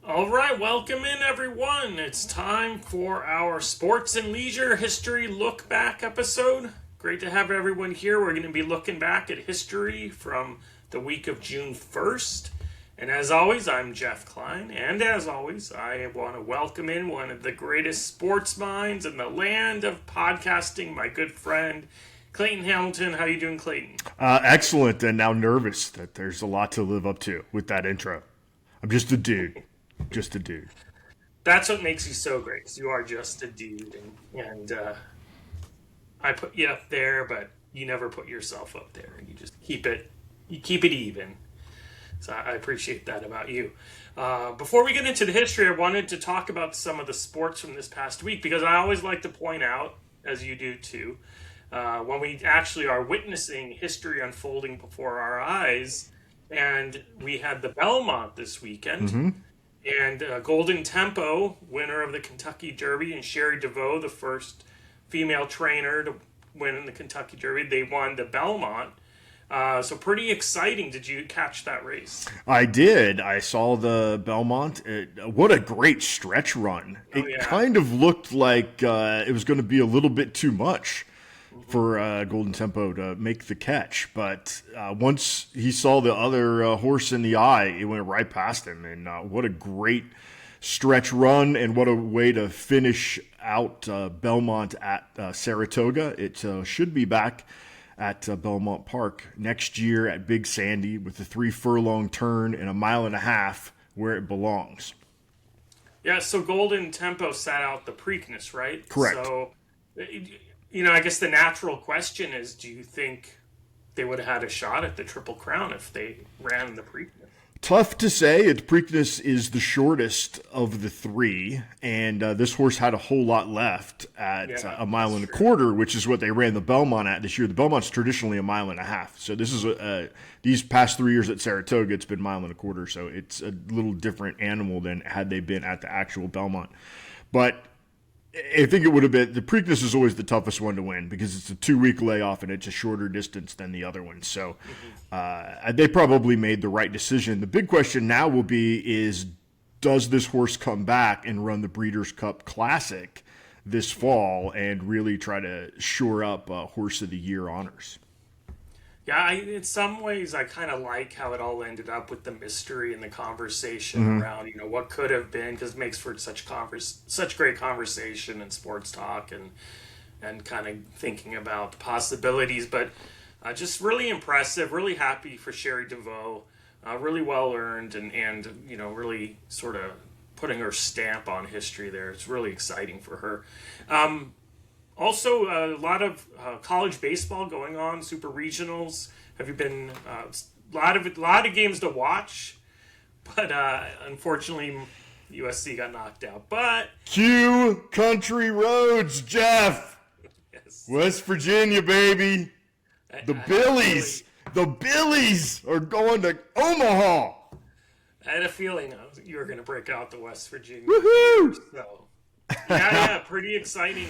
All right, welcome in everyone. It's time for our sports and leisure history look back episode. Great to have everyone here. We're going to be looking back at history from the week of June 1st. And as always, I'm Jeff Klein. And as always, I want to welcome in one of the greatest sports minds in the land of podcasting, my good friend, Clayton Hamilton. How you doing, Clayton? Excellent, and now nervous that there's a lot to live up to with that intro. I'm just a dude. Just a dude. That's what makes you so great, 'cause you are just a dude. And I put you up there, but you never put yourself up there. You just you keep it even. So I appreciate that about you. Before we get into the history, I wanted to talk about some of the sports from this past week because I always like to point out, as you do too, when we actually are witnessing history unfolding before our eyes. And we had the Belmont this weekend. And Golden Tempo, winner of the Kentucky Derby, and Sherry DeVoe, the first female trainer to win the Kentucky Derby, they won the Belmont. So pretty exciting. Did you catch that race? I did. I saw the Belmont. What a great stretch run. Oh, It yeah. kind of looked like it was going to be a little bit too much for Golden Tempo to make the catch. But once he saw the other horse in the eye, it went right past him. And what a great stretch run, and what a way to finish out Belmont at Saratoga. It should be back at Belmont Park next year at Big Sandy with a 3-furlong turn and a 1.5 miles where it belongs. Yeah, so Golden Tempo sat out the Preakness, right? Correct. So, I guess the natural question is, do you think they would have had a shot at the Triple Crown if they ran the Preakness? Tough to say. Preakness is the shortest of the three, and this horse had a whole lot left at Yeah, a mile and a that's quarter, which is what they ran the Belmont at this year. The Belmont's traditionally a 1.5 miles. So this is these past 3 years at Saratoga, it's been 1.25 miles. So it's a little different animal than had they been at the actual Belmont. But I think it would have been, the Preakness is always the toughest one to win because it's a 2-week layoff and it's a shorter distance than the other one. So they probably made the right decision. The big question now will be is, does this horse come back and run the Breeders' Cup Classic this fall and really try to shore up Horse of the Year honors? Yeah, in some ways, I kind of like how it all ended up with the mystery and the conversation around, what could have been, because it makes for such great conversation and sports talk and kind of thinking about the possibilities. But just really impressive, really happy for Sherry DeVoe, really well earned, and really sort of putting her stamp on history there. It's really exciting for her. Also, a lot of college baseball going on, super regionals. Have you been a lot of games to watch? But unfortunately, USC got knocked out. But Cue Country Roads, Jeff. yes, West Virginia, baby. The Billies. The Billies are going to Omaha. I had a feeling you were going to break out the West Virginia. Woohoo! So, yeah, pretty exciting.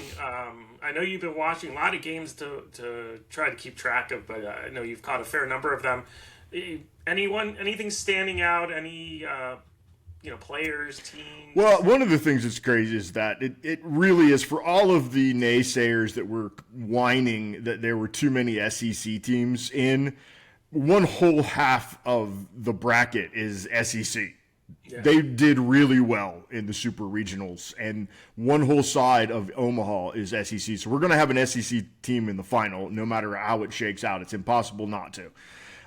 I know you've been watching a lot of games to try to keep track of, but I know you've caught a fair number of them. Anything standing out? Any players, teams? Well, one of the things that's crazy is that it really is, for all of the naysayers that were whining that there were too many SEC teams in, one whole half of the bracket is SEC. Yeah. They did really well in the super regionals, and one whole side of Omaha is SEC. So we're going to have an SEC team in the final, no matter how it shakes out. It's impossible not to.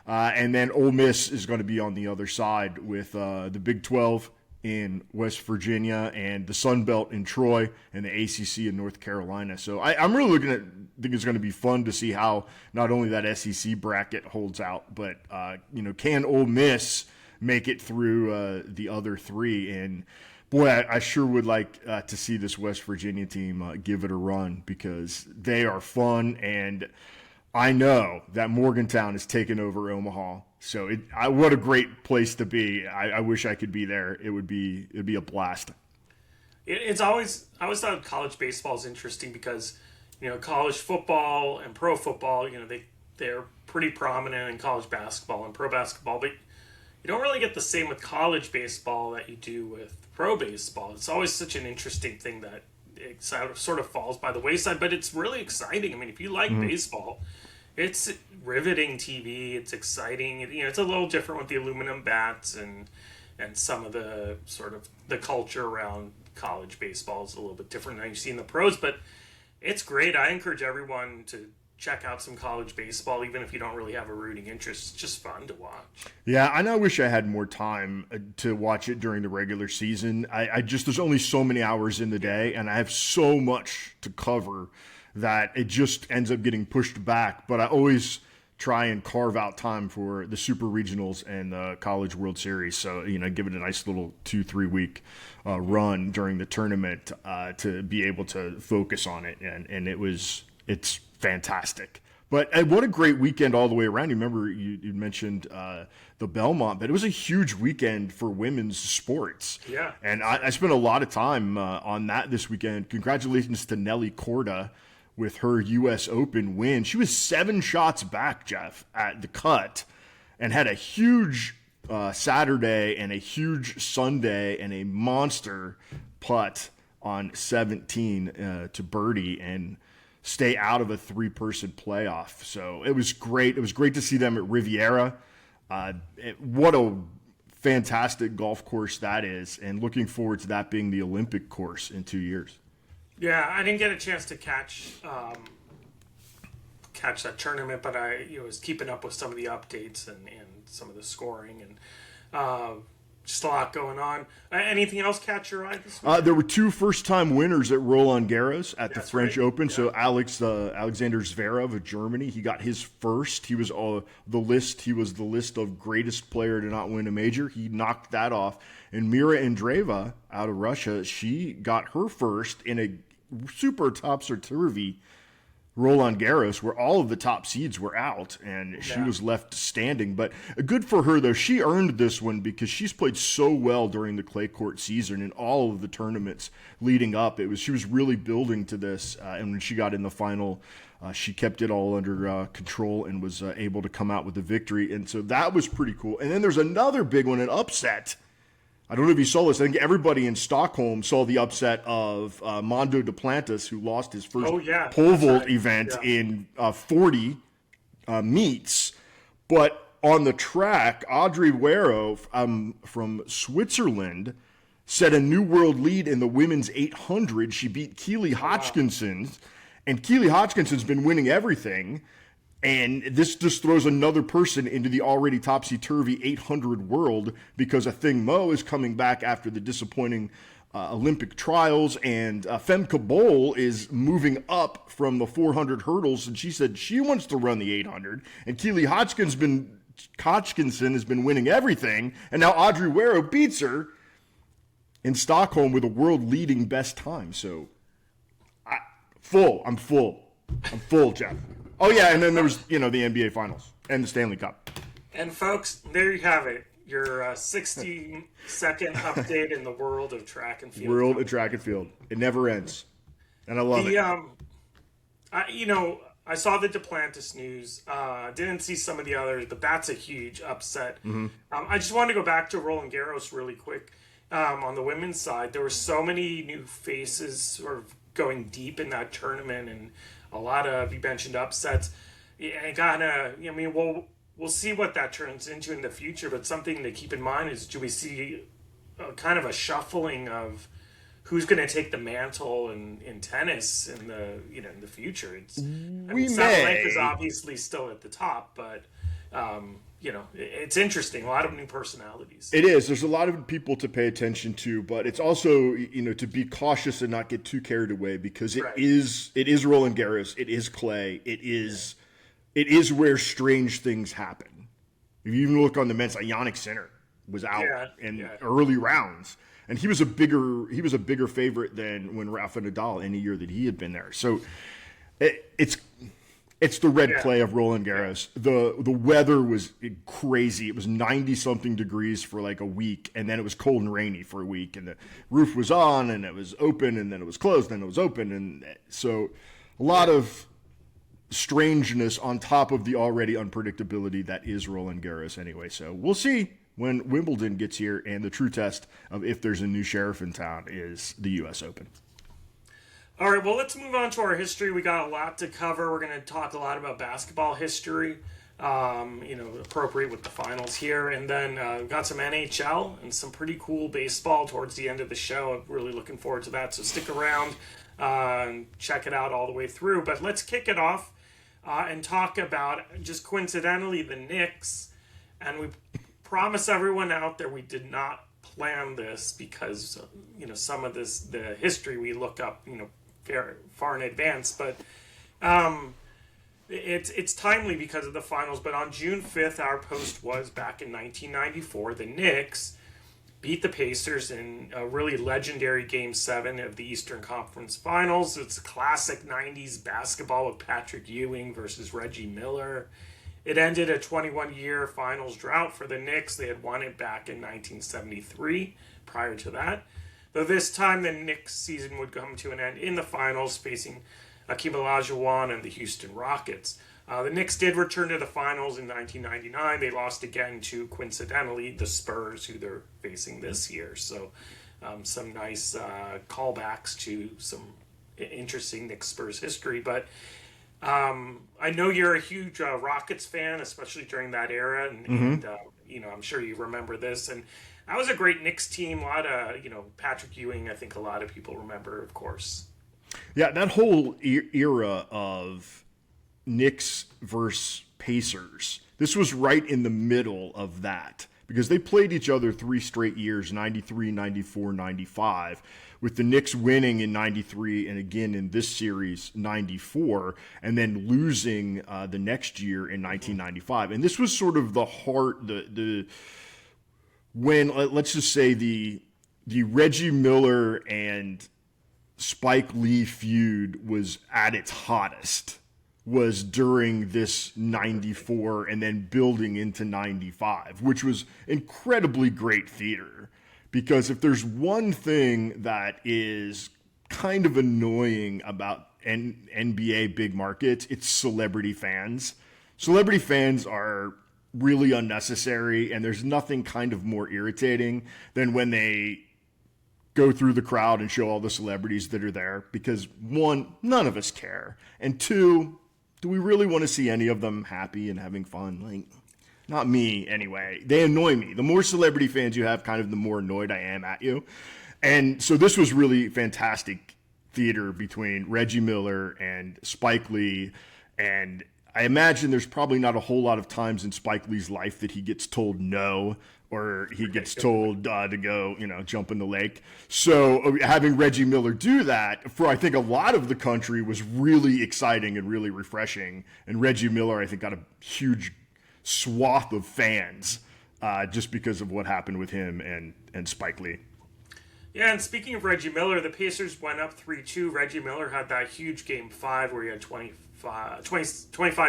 And then Ole Miss is going to be on the other side with the Big 12 in West Virginia and the Sun Belt in Troy and the ACC in North Carolina. So I'm really think it's going to be fun to see how not only that SEC bracket holds out, but can Ole Miss make it through the other three? And boy, I sure would like to see this West Virginia team give it a run, because they are fun, and I know that Morgantown is taking over Omaha. So what a great place to be. I wish I could be there. It'd be a blast. I always thought college baseball is interesting because college football and pro football, they're pretty prominent in college basketball and pro basketball, but you don't really get the same with college baseball that you do with pro baseball. It's always such an interesting thing that it sort of falls by the wayside, but it's really exciting. I mean, if you like baseball, it's riveting TV. It's exciting. It's a little different with the aluminum bats and some of the sort of the culture around college baseball is a little bit different than you see in the pros, but it's great. I encourage everyone to check out some college baseball, even if you don't really have a rooting interest. It's just fun to watch. Yeah, I know. I wish I had more time to watch it during the regular season. I just, there's only so many hours in the day, and I have so much to cover that it just ends up getting pushed back. But I always try and carve out time for the Super Regionals and the College World Series. So, give it a nice little 2-3 week run during the tournament to be able to focus on it. And it's fantastic. But what a great weekend all the way around. You remember you mentioned the Belmont, but it was a huge weekend for women's sports. Yeah. And I spent a lot of time on that this weekend. Congratulations to Nelly Korda with her U.S. Open win. She was 7 shots back, Jeff, at the cut, and had a huge Saturday and a huge Sunday and a monster putt on 17 to birdie and stay out of a 3-person playoff. So it was great. It was great to see them at Riviera. What a fantastic golf course that is, and looking forward to that being the Olympic course in 2 years. Yeah, I didn't get a chance to catch that tournament, but I was keeping up with some of the updates and some of the scoring and just a lot going on. Anything else catch your eye this week? There were 2 first-time winners at Roland Garros at the French Open. Yeah. So Alexander Zverev of Germany, he got his first. He was the list of greatest player to not win a major. He knocked that off. And Mira Andreeva out of Russia, she got her first in a super topsy-turvy Roland Garros, where all of the top seeds were out, and she was left standing. But good for her, though. She earned this one because she's played so well during the clay court season in all of the tournaments leading up. She was really building to this, and when she got in the final, she kept it all under control and was able to come out with the victory. And so that was pretty cool. And then there's another big one, an upset. I don't know if you saw this. I think everybody in Stockholm saw the upset of Mondo Duplantis, who lost his first pole vault event in 40 meets. But on the track, Audrey Guerrero from Switzerland set a new world lead in the women's 800. She beat Keely Hodgkinson, and Keely Hodgkinson's been winning everything. And this just throws another person into the already topsy-turvy 800 world because Athing Mo is coming back after the disappointing Olympic trials, and Femke Bol is moving up from the 400 hurdles, and she said she wants to run the 800. And Keely Hodgkinson has been winning everything, and now Audrey Guerrero beats her in Stockholm with a world-leading best time. So, I'm full, Jeff. Oh, yeah, and then there was, the NBA Finals and the Stanley Cup. And, folks, there you have it. Your 60-second update in the world of track and field. World of track and field. It never ends. And I love it. I saw the Duplantis news. Didn't see some of the others, but that's a huge upset. Mm-hmm. I just wanted to go back to Roland Garros really quick. On the women's side, there were so many new faces sort of going deep in that tournament, and a lot of, you mentioned upsets. And we'll see what that turns into in the future, but something to keep in mind is, do we see kind of a shuffling of who's going to take the mantle in tennis in the future? Sabalenka is obviously still at the top, but it's interesting. A lot of new personalities. It is. There's a lot of people to pay attention to, but it's also, to be cautious and not get too carried away, because it is Roland Garros. It is clay. It is where strange things happen. If you even look on the men's, Yannick Sinner was out in early rounds, and he was a bigger favorite than when Rafa Nadal any year that he had been there. So it's the red clay of Roland Garros. The weather was crazy. It was 90-something degrees for like a week, and then it was cold and rainy for a week, and the roof was on, and it was open, and then it was closed, and then it was open. And so a lot of strangeness on top of the already unpredictability that is Roland Garros anyway. So we'll see when Wimbledon gets here, and the true test of if there's a new sheriff in town is the U.S. Open. All right, well, let's move on to our history. We got a lot to cover. We're going to talk a lot about basketball history, appropriate with the finals here. And then got some NHL and some pretty cool baseball towards the end of the show. I'm really looking forward to that. So stick around and check it out all the way through. But let's kick it off and talk about, just coincidentally, the Knicks. And we promise everyone out there we did not plan this because, some of the history we look up, far in advance, but it's timely because of the finals. But on June 5th, our post was back in 1994. The Knicks beat the Pacers in a really legendary Game 7 of the Eastern Conference Finals. It's a classic 90s basketball with Patrick Ewing versus Reggie Miller. It ended a 21-year finals drought for the Knicks. They had won it back in 1973 prior to that. Though this time the Knicks season would come to an end in the finals, facing Hakeem Olajuwon and the Houston Rockets. The Knicks did return to the finals in 1999. They lost again to, coincidentally, the Spurs, who they're facing this year. So some nice callbacks to some interesting Knicks-Spurs history. But I know you're a huge Rockets fan, especially during that era. And I'm sure you remember this. And that was a great Knicks team. A lot of, Patrick Ewing, I think a lot of people remember, of course. Yeah, that whole era of Knicks versus Pacers, this was right in the middle of that because they played each other 3 straight years, 93, 94, 95, with the Knicks winning in 93 and again in this series, 94, and then losing the next year in 1995. And this was sort of the heart, when, let's just say, the Reggie Miller and Spike Lee feud was at its hottest, was during this 94 and then building into 95, which was incredibly great theater. Because if there's one thing that is kind of annoying about NBA big markets, it's celebrity fans. Celebrity fans are really unnecessary, and there's nothing kind of more irritating than when they go through the crowd and show all the celebrities that are there, because one, none of us care, and two, do we really want to see any of them happy and having fun? Like, not me anyway. They annoy me. The more celebrity fans you have, kind of the more annoyed I am at you. And so this was really fantastic theater between Reggie Miller and Spike Lee, and I imagine there's probably not a whole lot of times in Spike Lee's life that he gets told no, or he gets told to go, jump in the lake. So having Reggie Miller do that for, I think, a lot of the country was really exciting and really refreshing. And Reggie Miller, I think, got a huge swath of fans just because of what happened with him and Spike Lee. Yeah, and speaking of Reggie Miller, the Pacers went up 3-2. Reggie Miller had that huge Game 5 where he had 25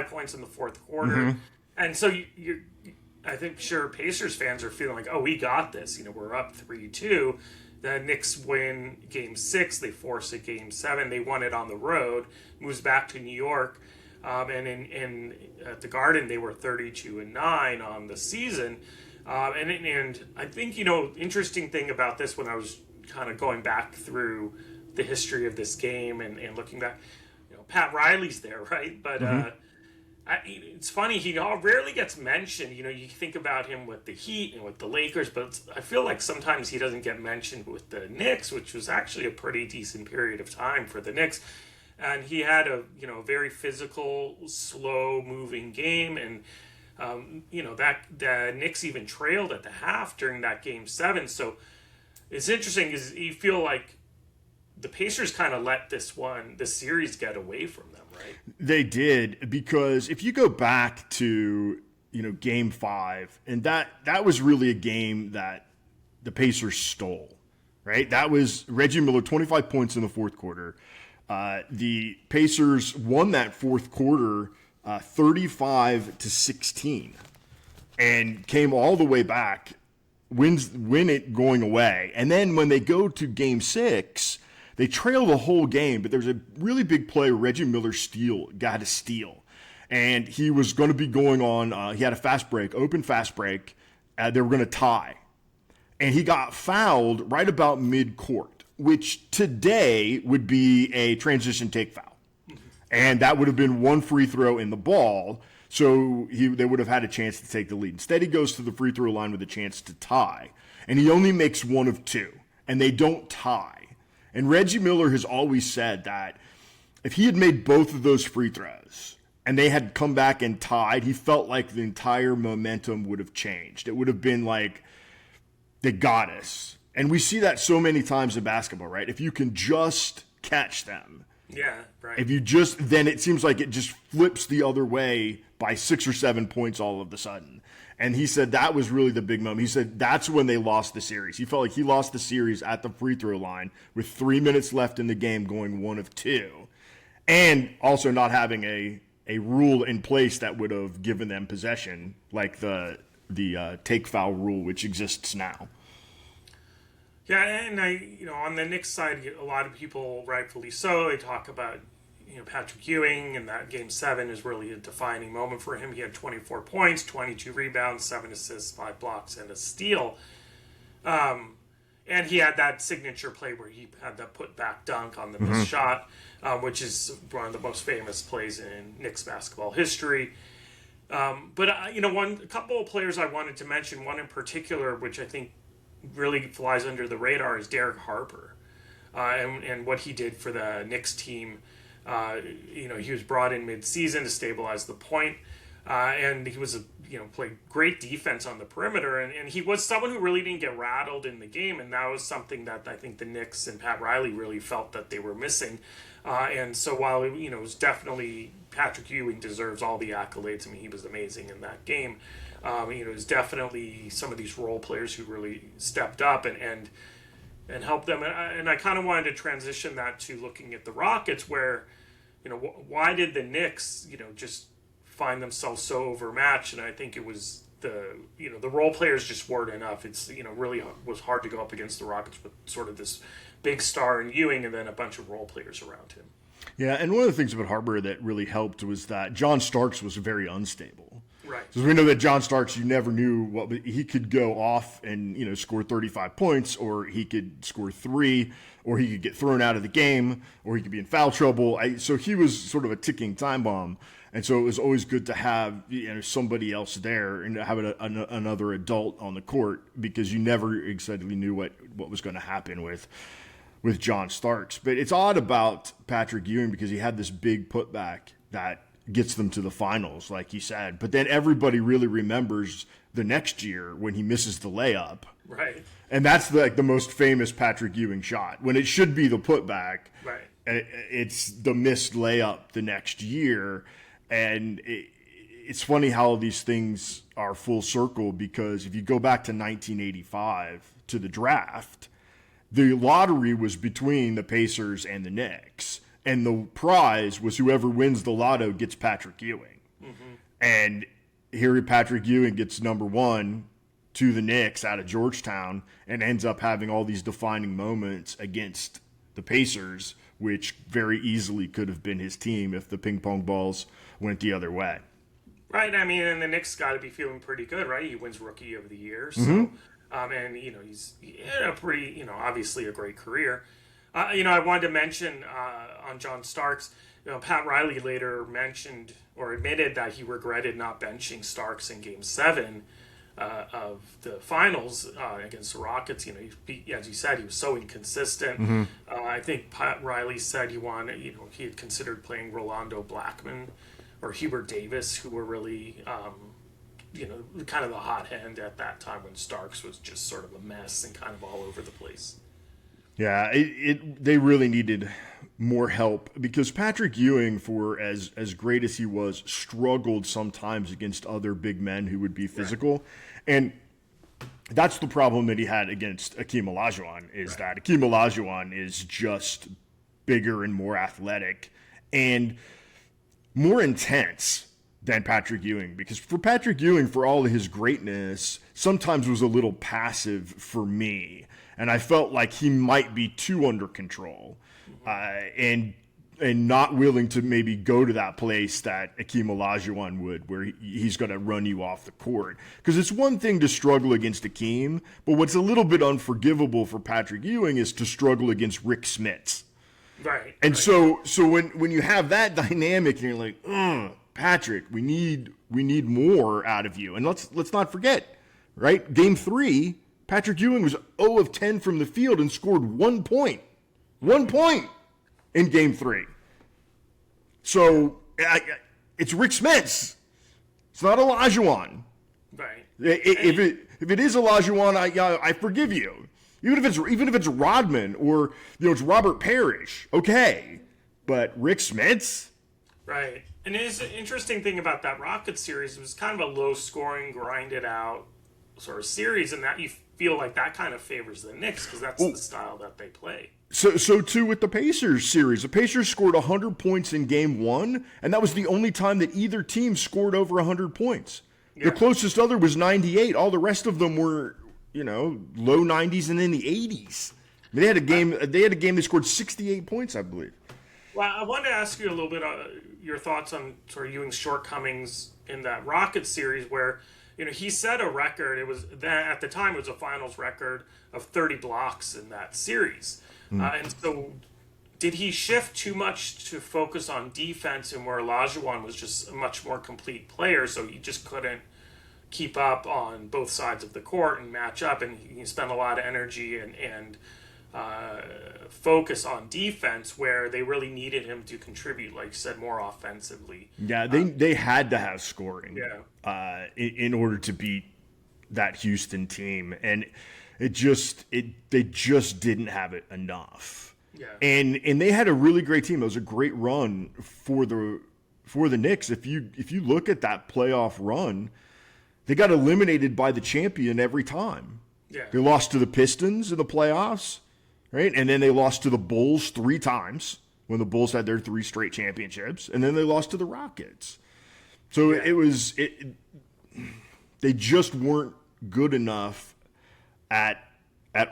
points in the fourth quarter. Mm-hmm. And so I think Pacers fans are feeling like, oh, we got this. We're up 3-2. The Knicks win Game 6. They force a Game 7. They won it on the road. Moves back to New York. And at the Garden, they were 32-9 on the season. And I think, interesting thing about this when I was kind of going back through the history of this game and looking back, Pat Riley's there, right? But it's funny, he rarely gets mentioned. You think about him with the Heat and with the Lakers, but I feel like sometimes he doesn't get mentioned with the Knicks, which was actually a pretty decent period of time for the Knicks. And he had a very physical, slow-moving game, and that the Knicks even trailed at the half during that Game 7. So it's interesting is you feel like the Pacers kind of let this series get away from them, right? They did, because if you go back to, Game 5, and that was really a game that the Pacers stole, right? That was Reggie Miller, 25 points in the fourth quarter. The Pacers won that fourth quarter 35-16 and came all the way back, win it going away. And then when they go to Game 6, they trail the whole game, but there's a really big play where Reggie Miller got a steal. And he was going to be going on, he had a fast break, open fast break, They were going to tie. And he got fouled right about mid-court, which today would be a transition take foul. And that would have been one free throw in the ball, so they would have had a chance to take the lead. Instead, he goes to the free throw line with a chance to tie. And he only makes one of two, and they don't tie. And Reggie Miller has always said that if he had made both of those free throws and they had come back and tied, he felt like the entire momentum would have changed. It would have been like, they got us. And we see that so many times in basketball, right? If you can just catch them. Yeah, right. If you then it seems like it just flips the other way by 6 or 7 points all of a sudden. And he said that was really the big moment. He said that's when they lost the series. He felt like he lost the series at the free throw line with 3 minutes left in the game, going 1 of 2. And also not having a rule in place that would have given them possession, like the take foul rule, which exists now. Yeah, and on the Knicks side, a lot of people, rightfully so, they talk about, Patrick Ewing, and that Game 7 is really a defining moment for him. He had 24 points, 22 rebounds, 7 assists, 5 blocks, and a steal. And he had that signature play where he had that put-back dunk on the missed shot, which is one of the most famous plays in Knicks basketball history. But a couple of players I wanted to mention, one in particular, which I think really flies under the radar, is Derek Harper, and what he did for the Knicks team. He was brought in mid-season to stabilize the point, and he was played great defense on the perimeter, and he was someone who really didn't get rattled in the game, and that was something that I think the Knicks and Pat Riley really felt that they were missing. And so while it was definitely Patrick Ewing deserves all the accolades. I mean, he was amazing in that game. It was definitely some of these role players who really stepped up and helped them. And I kind of wanted to transition that to looking at the Rockets, where, why did the Knicks, just find themselves so overmatched? And I think it was the role players just weren't enough. It's, really was hard to go up against the Rockets with sort of this big star in Ewing and then a bunch of role players around him. Yeah, and one of the things about Harper that really helped was that John Starks was very unstable. Right. So we know that John Starks, you never knew he could go off and score 35 points, or he could score 3, or he could get thrown out of the game, or he could be in foul trouble. So he was sort of a ticking time bomb, and so it was always good to have somebody else there and have another adult on the court, because you never exactly knew what was going to happen with John Starks. But it's odd about Patrick Ewing because he had this big putback that gets them to the finals, like you said. But then everybody really remembers the next year when he misses the layup. Right. And that's the most famous Patrick Ewing shot, when it should be the putback. Right. It's the missed layup the next year. And it's funny how these things are full circle, because if you go back to 1985 to the draft, the lottery was between the Pacers and the Knicks, and the prize was whoever wins the lotto gets Patrick Ewing. Mm-hmm. And here Patrick Ewing gets number 1 to the Knicks out of Georgetown and ends up having all these defining moments against the Pacers, which very easily could have been his team if the ping pong balls went the other way. Right. I mean, and the Knicks got to be feeling pretty good, right? He wins Rookie of the Year, so. Mm-hmm. And, he had a pretty, obviously a great career. I wanted to mention on John Starks, Pat Riley later mentioned or admitted that he regretted not benching Starks in Game 7 of the finals against the Rockets. As you said, he was so inconsistent. Mm-hmm. I think Pat Riley said he had considered playing Rolando Blackman or Hubert Davis, who were really... kind of the hot hand at that time when Starks was just sort of a mess and kind of all over the place. Yeah, they really needed more help, because Patrick Ewing, for as great as he was, struggled sometimes against other big men who would be physical. Right. And that's the problem that he had against Akeem Olajuwon, is that Akeem Olajuwon is just bigger and more athletic and more intense than Patrick Ewing, because for Patrick Ewing, for all of his greatness, sometimes was a little passive for me, and I felt like he might be too under control. And not willing to maybe go to that place that Akeem Olajuwon would, where he's going to run you off the court. Because it's one thing to struggle against Akeem, but what's a little bit unforgivable for Patrick Ewing is to struggle against Rick Smits. Right. And so when you have that dynamic and you're like, Patrick, we need more out of you. And let's not forget, right? Game 3, Patrick Ewing was 0 of 10 from the field and scored 1 point. 1 point in Game 3. So it's Rick Smits. It's not Olajuwon. Right. If it is Olajuwon, I forgive you. Even if it's Rodman or it's Robert Parrish, okay. But Rick Smits? Right. And it is an interesting thing about that Rockets series. It was kind of a low-scoring, grinded-out sort of series, and that you feel like that kind of favors the Knicks because that's the style that they play. So too with the Pacers series. The Pacers scored 100 points in Game 1, and that was the only time that either team scored over 100 points. Yeah. The closest other was 98. All the rest of them were, low 90s and in the 80s. They had a game. They scored 68 points, I believe. Well, I wanted to ask you a little bit your thoughts on sort of Ewing's shortcomings in that Rockets series, where he set a record. It was at the time it was a finals record of 30 blocks in that series. And so, did he shift too much to focus on defense, and where Olajuwon was just a much more complete player, so he just couldn't keep up on both sides of the court and match up, and he spent a lot of energy and focus on defense, where they really needed him to contribute, like you said, more offensively. Yeah, they had to have scoring in order to beat that Houston team, and they just didn't have it enough. Yeah. And they had a really great team. It was a great run for the Knicks. If you look at that playoff run, they got eliminated by the champion every time. Yeah. They lost to the Pistons in the playoffs, right? And then they lost to the Bulls 3 times when the Bulls had their 3 straight championships, and then they lost to the Rockets. So they just weren't good enough at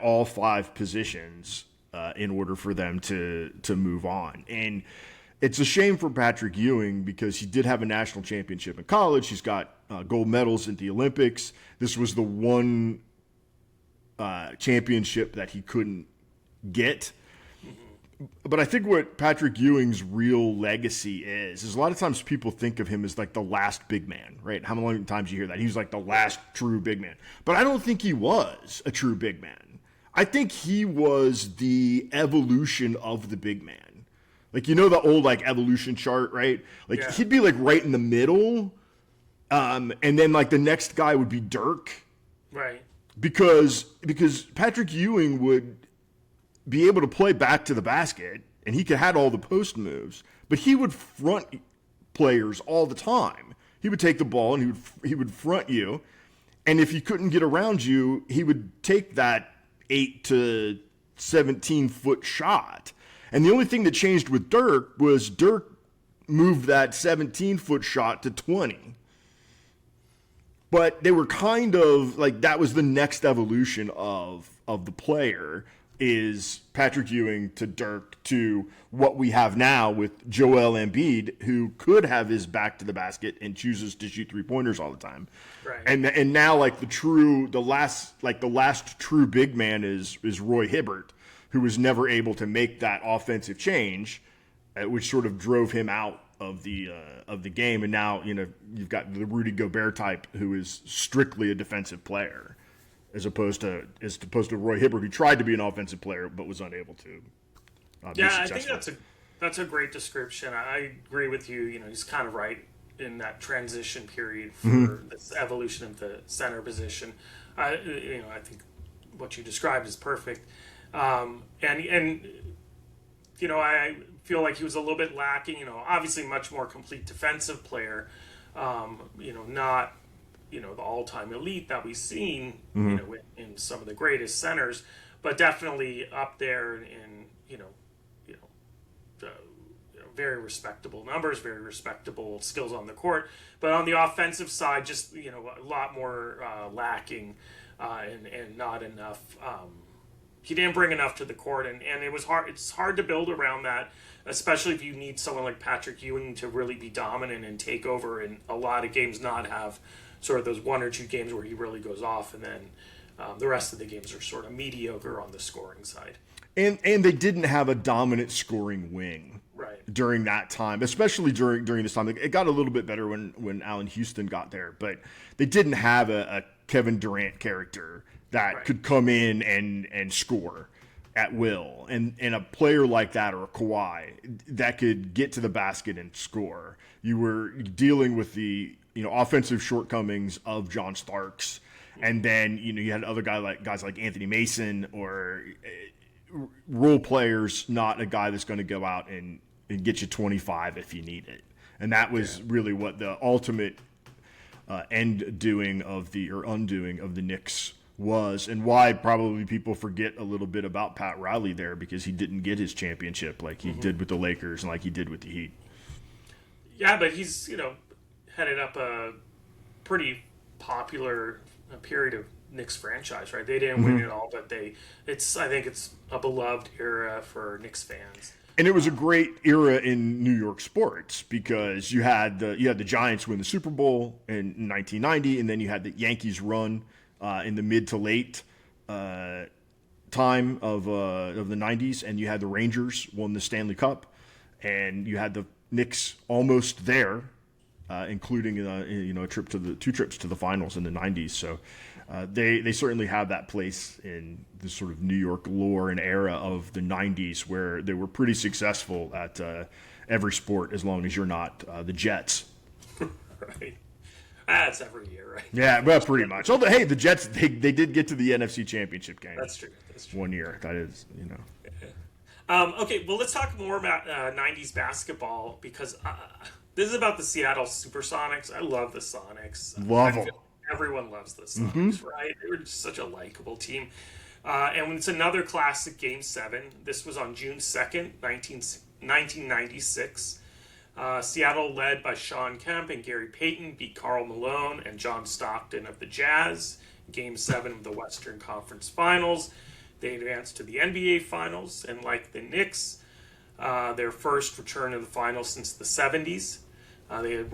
all 5 positions in order for them to move on. And it's a shame for Patrick Ewing because he did have a national championship in college. He's got gold medals at the Olympics. This was the one championship that he couldn't get. But I think what Patrick Ewing's real legacy is a lot of times people think of him as like the last big man, right? How many times you hear that? He was like the last true big man. But I don't think he was a true big man. I think he was the evolution of the big man. Like, the old like evolution chart, right? Like he'd be like right in the middle. And then like the next guy would be Dirk. Right. Because Patrick Ewing would be able to play back to the basket, and he had all the post moves, but he would front players all the time. He would take the ball and he would front you, and if he couldn't get around you, he would take that 8 to 17 foot shot. And the only thing that changed with Dirk was Dirk moved that 17 foot shot to 20. But they were kind of like that was the next evolution of the player. Is Patrick Ewing to Dirk to what we have now with Joel Embiid, who could have his back to the basket and chooses to shoot 3-pointers all the time. Right. And now like the last true big man is Roy Hibbert, who was never able to make that offensive change, which sort of drove him out of the game. And now you've got the Rudy Gobert type, who is strictly a defensive player. As opposed to Roy Hibbert, who tried to be an offensive player but was unable to. Be successful. I think that's a great description. I agree with you. He's kind of right in that transition period for this evolution of the center position. I think what you described is perfect. I feel like he was a little bit lacking. Obviously much more complete defensive player. Not. The all-time elite that we've seen, in some of the greatest centers, but definitely up there in, very respectable numbers, very respectable skills on the court. But on the offensive side, just, a lot more lacking and not enough he didn't bring enough to the court, and it was hard. It's hard to build around that, especially if you need someone like Patrick Ewing to really be dominant and take over in a lot of games, not have sort of those one or two games where he really goes off, and then the rest of the games are sort of mediocre on the scoring side. And they didn't have a dominant scoring wing during that time, especially during this time. It got a little bit better when Allen Houston got there, but they didn't have a Kevin Durant character that could come in and score at will. And a player like that, or a Kawhi, that could get to the basket and score. You were dealing with the offensive shortcomings of John Starks, and then you had other guys like Anthony Mason, or role players, not a guy that's going to go out and get you 25 if you need it. And that was really what the ultimate undoing of the Knicks was, and why probably people forget a little bit about Pat Riley there, because he didn't get his championship like he did with the Lakers and like he did with the Heat. Yeah, but he's headed up a pretty popular period of Knicks franchise, right? They didn't win it all, but I think it's a beloved era for Knicks fans. And it was a great era in New York sports, because you had the Giants win the Super Bowl in 1990, and then you had the Yankees run in the mid to late time of the 90s, and you had the Rangers won the Stanley Cup, and you had the Knicks almost there, including two trips to the finals in the 90s. So they certainly have that place in the sort of New York lore and era of the 90s, where they were pretty successful at every sport, as long as you're not the Jets. Right. That's every year, right? Yeah, well, pretty much. Although, hey, the Jets, they did get to the NFC Championship game. That's true. One year. That is, Okay, well, let's talk more about 90s basketball, because this is about the Seattle Supersonics. I love the Sonics. Love them. Everyone loves the Sonics, right? They were just such a likable team. And it's another classic Game 7. This was on June 2nd, 1996. Seattle, led by Sean Kemp and Gary Payton, beat Karl Malone and John Stockton of the Jazz. Game 7 of the Western Conference Finals. They advanced to the NBA Finals, and like the Knicks, their first return to the finals since the 70s. They had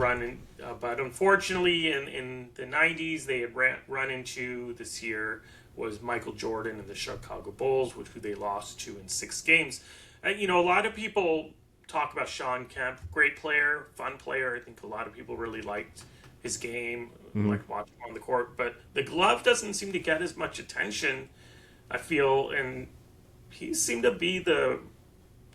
but unfortunately in the 90s, they had run into, this year, was Michael Jordan and the Chicago Bulls, which they lost to in 6 games. A lot of people talk about Sean Kemp, great player, fun player. I think a lot of people really liked his game, liked watching him on the court. But the glove doesn't seem to get as much attention, I feel, and he seemed to be the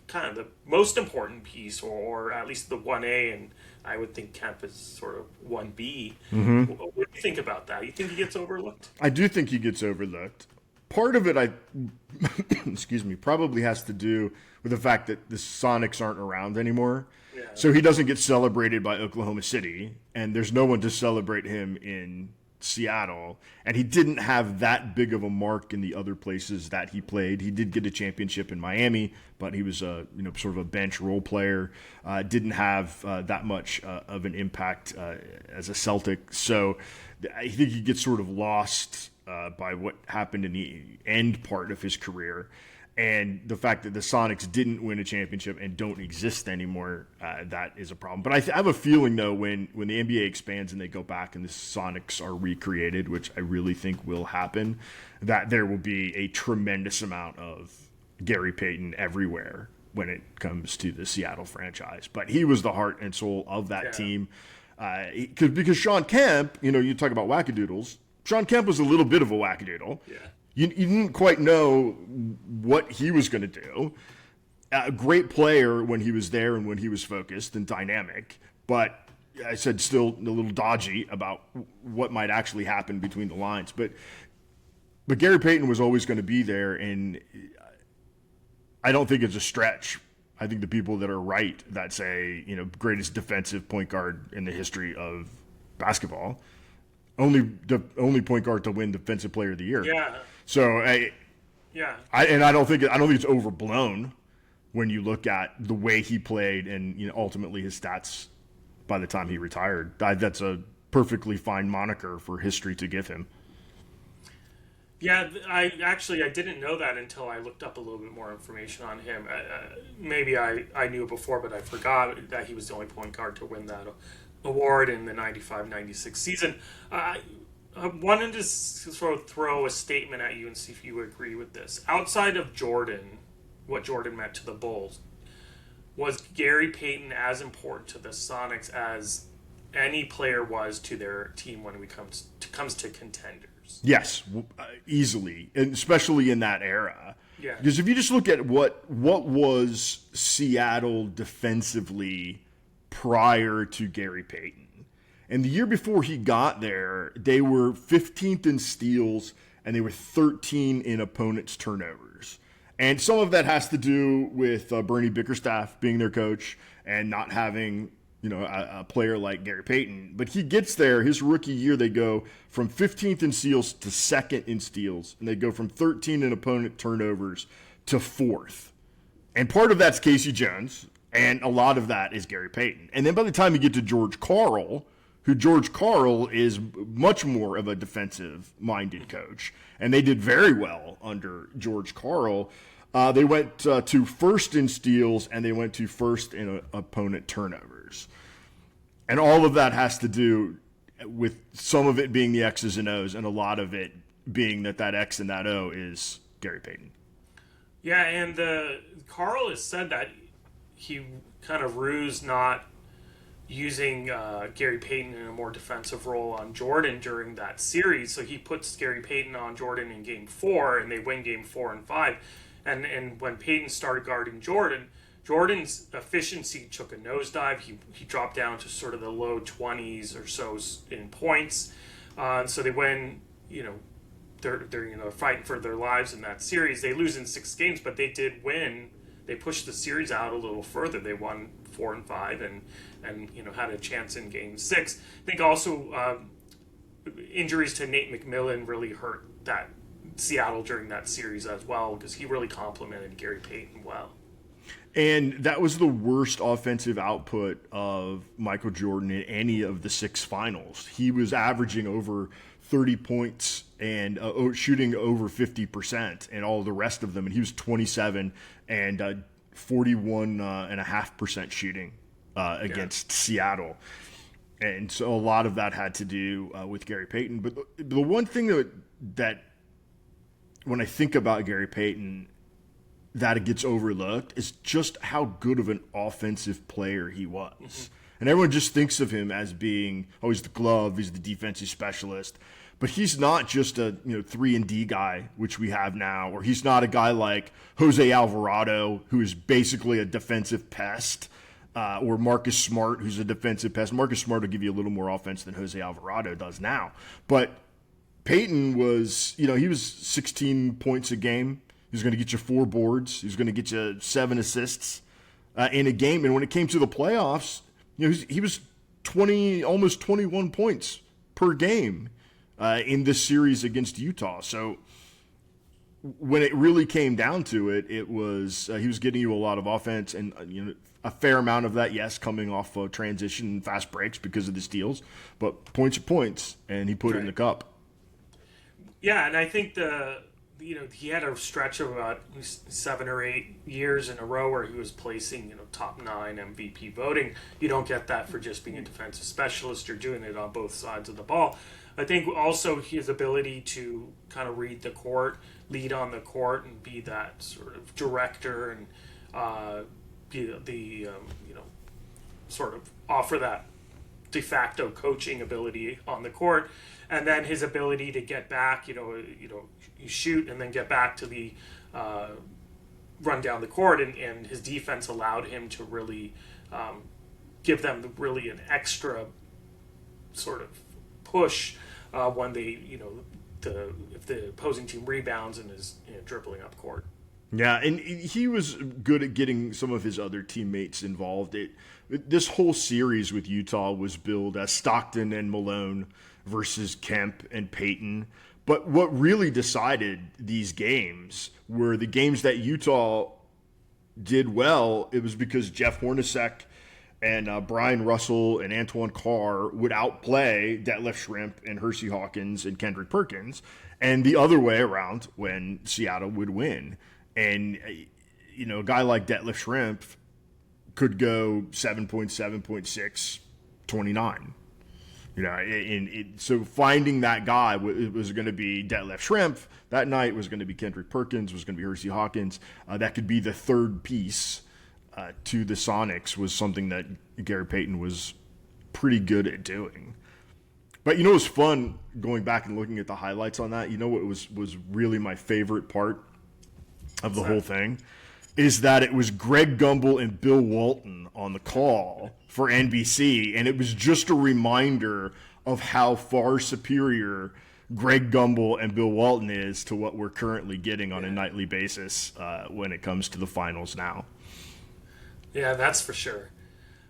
kind of the most important piece, or at least the 1A, and I would think Kemp is sort of 1B. What do you think about that? You think he gets overlooked? I do think he gets overlooked. Part of it, excuse me, probably has to do with the fact that the Sonics aren't around anymore. Yeah. So he doesn't get celebrated by Oklahoma City, and there's no one to celebrate him in Seattle. And he didn't have that big of a mark in the other places that he played. He did get a championship in Miami, but he was sort of a bench role player. Didn't have that much of an impact as a Celtic. So I think he gets sort of lost by what happened in the end part of his career. And the fact that the Sonics didn't win a championship and don't exist anymore, that is a problem. But I have a feeling, though, when the NBA expands and they go back and the Sonics are recreated, which I really think will happen, that there will be a tremendous amount of Gary Payton everywhere when it comes to the Seattle franchise. But he was the heart and soul of that team. Because Sean Kemp, you talk about wackadoodles, Sean Kemp was a little bit of a wackadoodle. Yeah. You didn't quite know what he was going to do. A great player when he was there and when he was focused and dynamic, but I said still a little dodgy about what might actually happen between the lines. But Gary Payton was always going to be there, and I don't think it's a stretch. I think the people that are right that say, greatest defensive point guard in the history of basketball, only point guard to win Defensive Player of the Year. Yeah. So I don't think it's overblown when you look at the way he played and ultimately his stats by the time he retired. That's a perfectly fine moniker for history to give him. Yeah, I didn't know that until I looked up a little bit more information on him. Maybe I knew it before, but I forgot that he was the only point guard to win that award in the 95-96 season. I wanted to sort of throw a statement at you and see if you agree with this. Outside of Jordan, what Jordan meant to the Bulls, was Gary Payton as important to the Sonics as any player was to their team when it comes to contenders? Yes, easily, and especially in that era. Yeah. Because if you just look at what was Seattle defensively prior to Gary Payton, and the year before he got there, they were 15th in steals and they were 13 in opponents' turnovers. And some of that has to do with Bernie Bickerstaff being their coach and not having a player like Gary Payton. But he gets there, his rookie year, they go from 15th in steals to 2nd in steals, and they go from 13 in opponent turnovers to 4th. And part of that's Casey Jones, and a lot of that is Gary Payton. And then by the time you get to George Karl, George Karl is much more of a defensive-minded coach, and they did very well under George Karl. They went to first in steals, and they went to first in opponent turnovers. And all of that has to do with some of it being the X's and O's, and a lot of it being that X and that O is Gary Payton. Yeah, and Karl has said that he kind of rused not using Gary Payton in a more defensive role on Jordan during that series. So he puts Gary Payton on Jordan in Game 4, and they win Game 4 and 5. And when Payton started guarding Jordan, Jordan's efficiency took a nosedive. He dropped down to sort of the low 20s or so in points. So they win, they're fighting for their lives in that series. They lose in 6 games, but they did win. They pushed the series out a little further. They won 4 and 5 and had a chance in Game 6. I think also injuries to Nate McMillan really hurt that Seattle during that series as well, because he really complimented Gary Payton well. And that was the worst offensive output of Michael Jordan in any of the 6 finals. He was averaging over 30 points and shooting over 50% and all the rest of them. And he was 27 and 41.5% shooting against Seattle. And so a lot of that had to do with Gary Payton. But the one thing that when I think about Gary Payton that it gets overlooked is just how good of an offensive player he was. Mm-hmm. And everyone just thinks of him as being, he's the glove, he's the defensive specialist. But he's not just a 3-and-D guy, which we have now, or he's not a guy like Jose Alvarado, who is basically a defensive pest, or Marcus Smart, who's a defensive pest. Marcus Smart will give you a little more offense than Jose Alvarado does now. But Payton was, he was 16 points a game. He was going to get you 4 boards. He was going to get you 7 assists in a game. And when it came to the playoffs, he was almost 21 points per game in this series against Utah. So when it really came down to it, it was he was getting you a lot of offense and a fair amount of that, yes, coming off of transition and fast breaks because of the steals, but points are points, and he put it in the cup. Yeah, and I think he had a stretch of about 7 or 8 years in a row where he was placing, top 9 MVP voting. You don't get that for just being a defensive specialist. You're doing it on both sides of the ball. I think also his ability to kind of read the court, lead on the court, and be that sort of director and be the sort of offer that de facto coaching ability on the court, and then his ability to get back, you shoot and then get back to the run down the court, and his defense allowed him to really give them really an extra sort of push when they, if the opposing team rebounds and is dribbling up court. Yeah, and he was good at getting some of his other teammates involved. This whole series with Utah was billed as Stockton and Malone versus Kemp and Payton. But what really decided these games were the games that Utah did well. It was because Jeff Hornacek and Brian Russell and Antoine Carr would outplay Detlef Schrempf and Hersey Hawkins and Kendrick Perkins, and the other way around when Seattle would win. And, a guy like Detlef Schrempf could go 7.7.6, 29. So finding that guy was going to be Detlef Schrempf. That night was going to be Kendrick Perkins, was going to be Hersey Hawkins. That could be the third piece to the Sonics, was something that Gary Payton was pretty good at doing. But it was fun going back and looking at the highlights on that. What was really my favorite part of the whole thing is that it was Greg Gumbel and Bill Walton on the call for NBC, and it was just a reminder of how far superior Greg Gumbel and Bill Walton is to what we're currently getting on a nightly basis when it comes to the finals now. Yeah, that's for sure.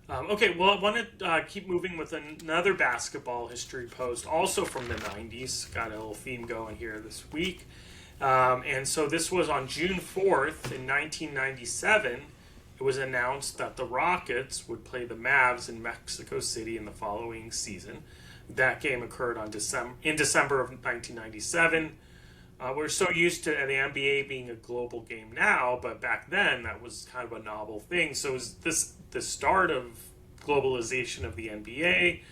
Okay, well, I want to keep moving with another basketball history post, also from the 90s. Got a little theme going here this week. And so this was on June 4th in 1997. It was announced that the Rockets would play the Mavs in Mexico City in the following season. That game occurred in December of 1997. We're so used to the NBA being a global game now, but back then that was kind of a novel thing. So is this the start of globalization of the NBA?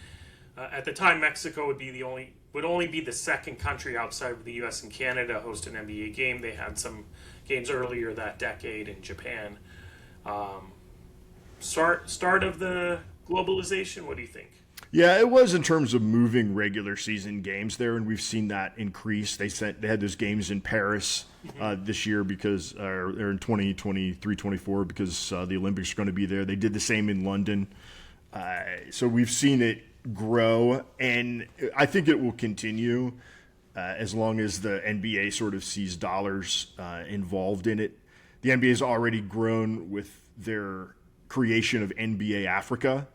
At the time, Mexico would only be the second country outside of the U.S. and Canada to host an NBA game. They had some games earlier that decade in Japan. Start of the globalization. What do you think? Yeah, it was in terms of moving regular season games there, and we've seen that increase. They had those games in Paris this year because, or in 2023-24 because the Olympics are going to be there. They did the same in London. So we've seen it grow, and I think it will continue as long as the NBA sort of sees dollars involved in it. The NBA has already grown with their creation of NBA Africa.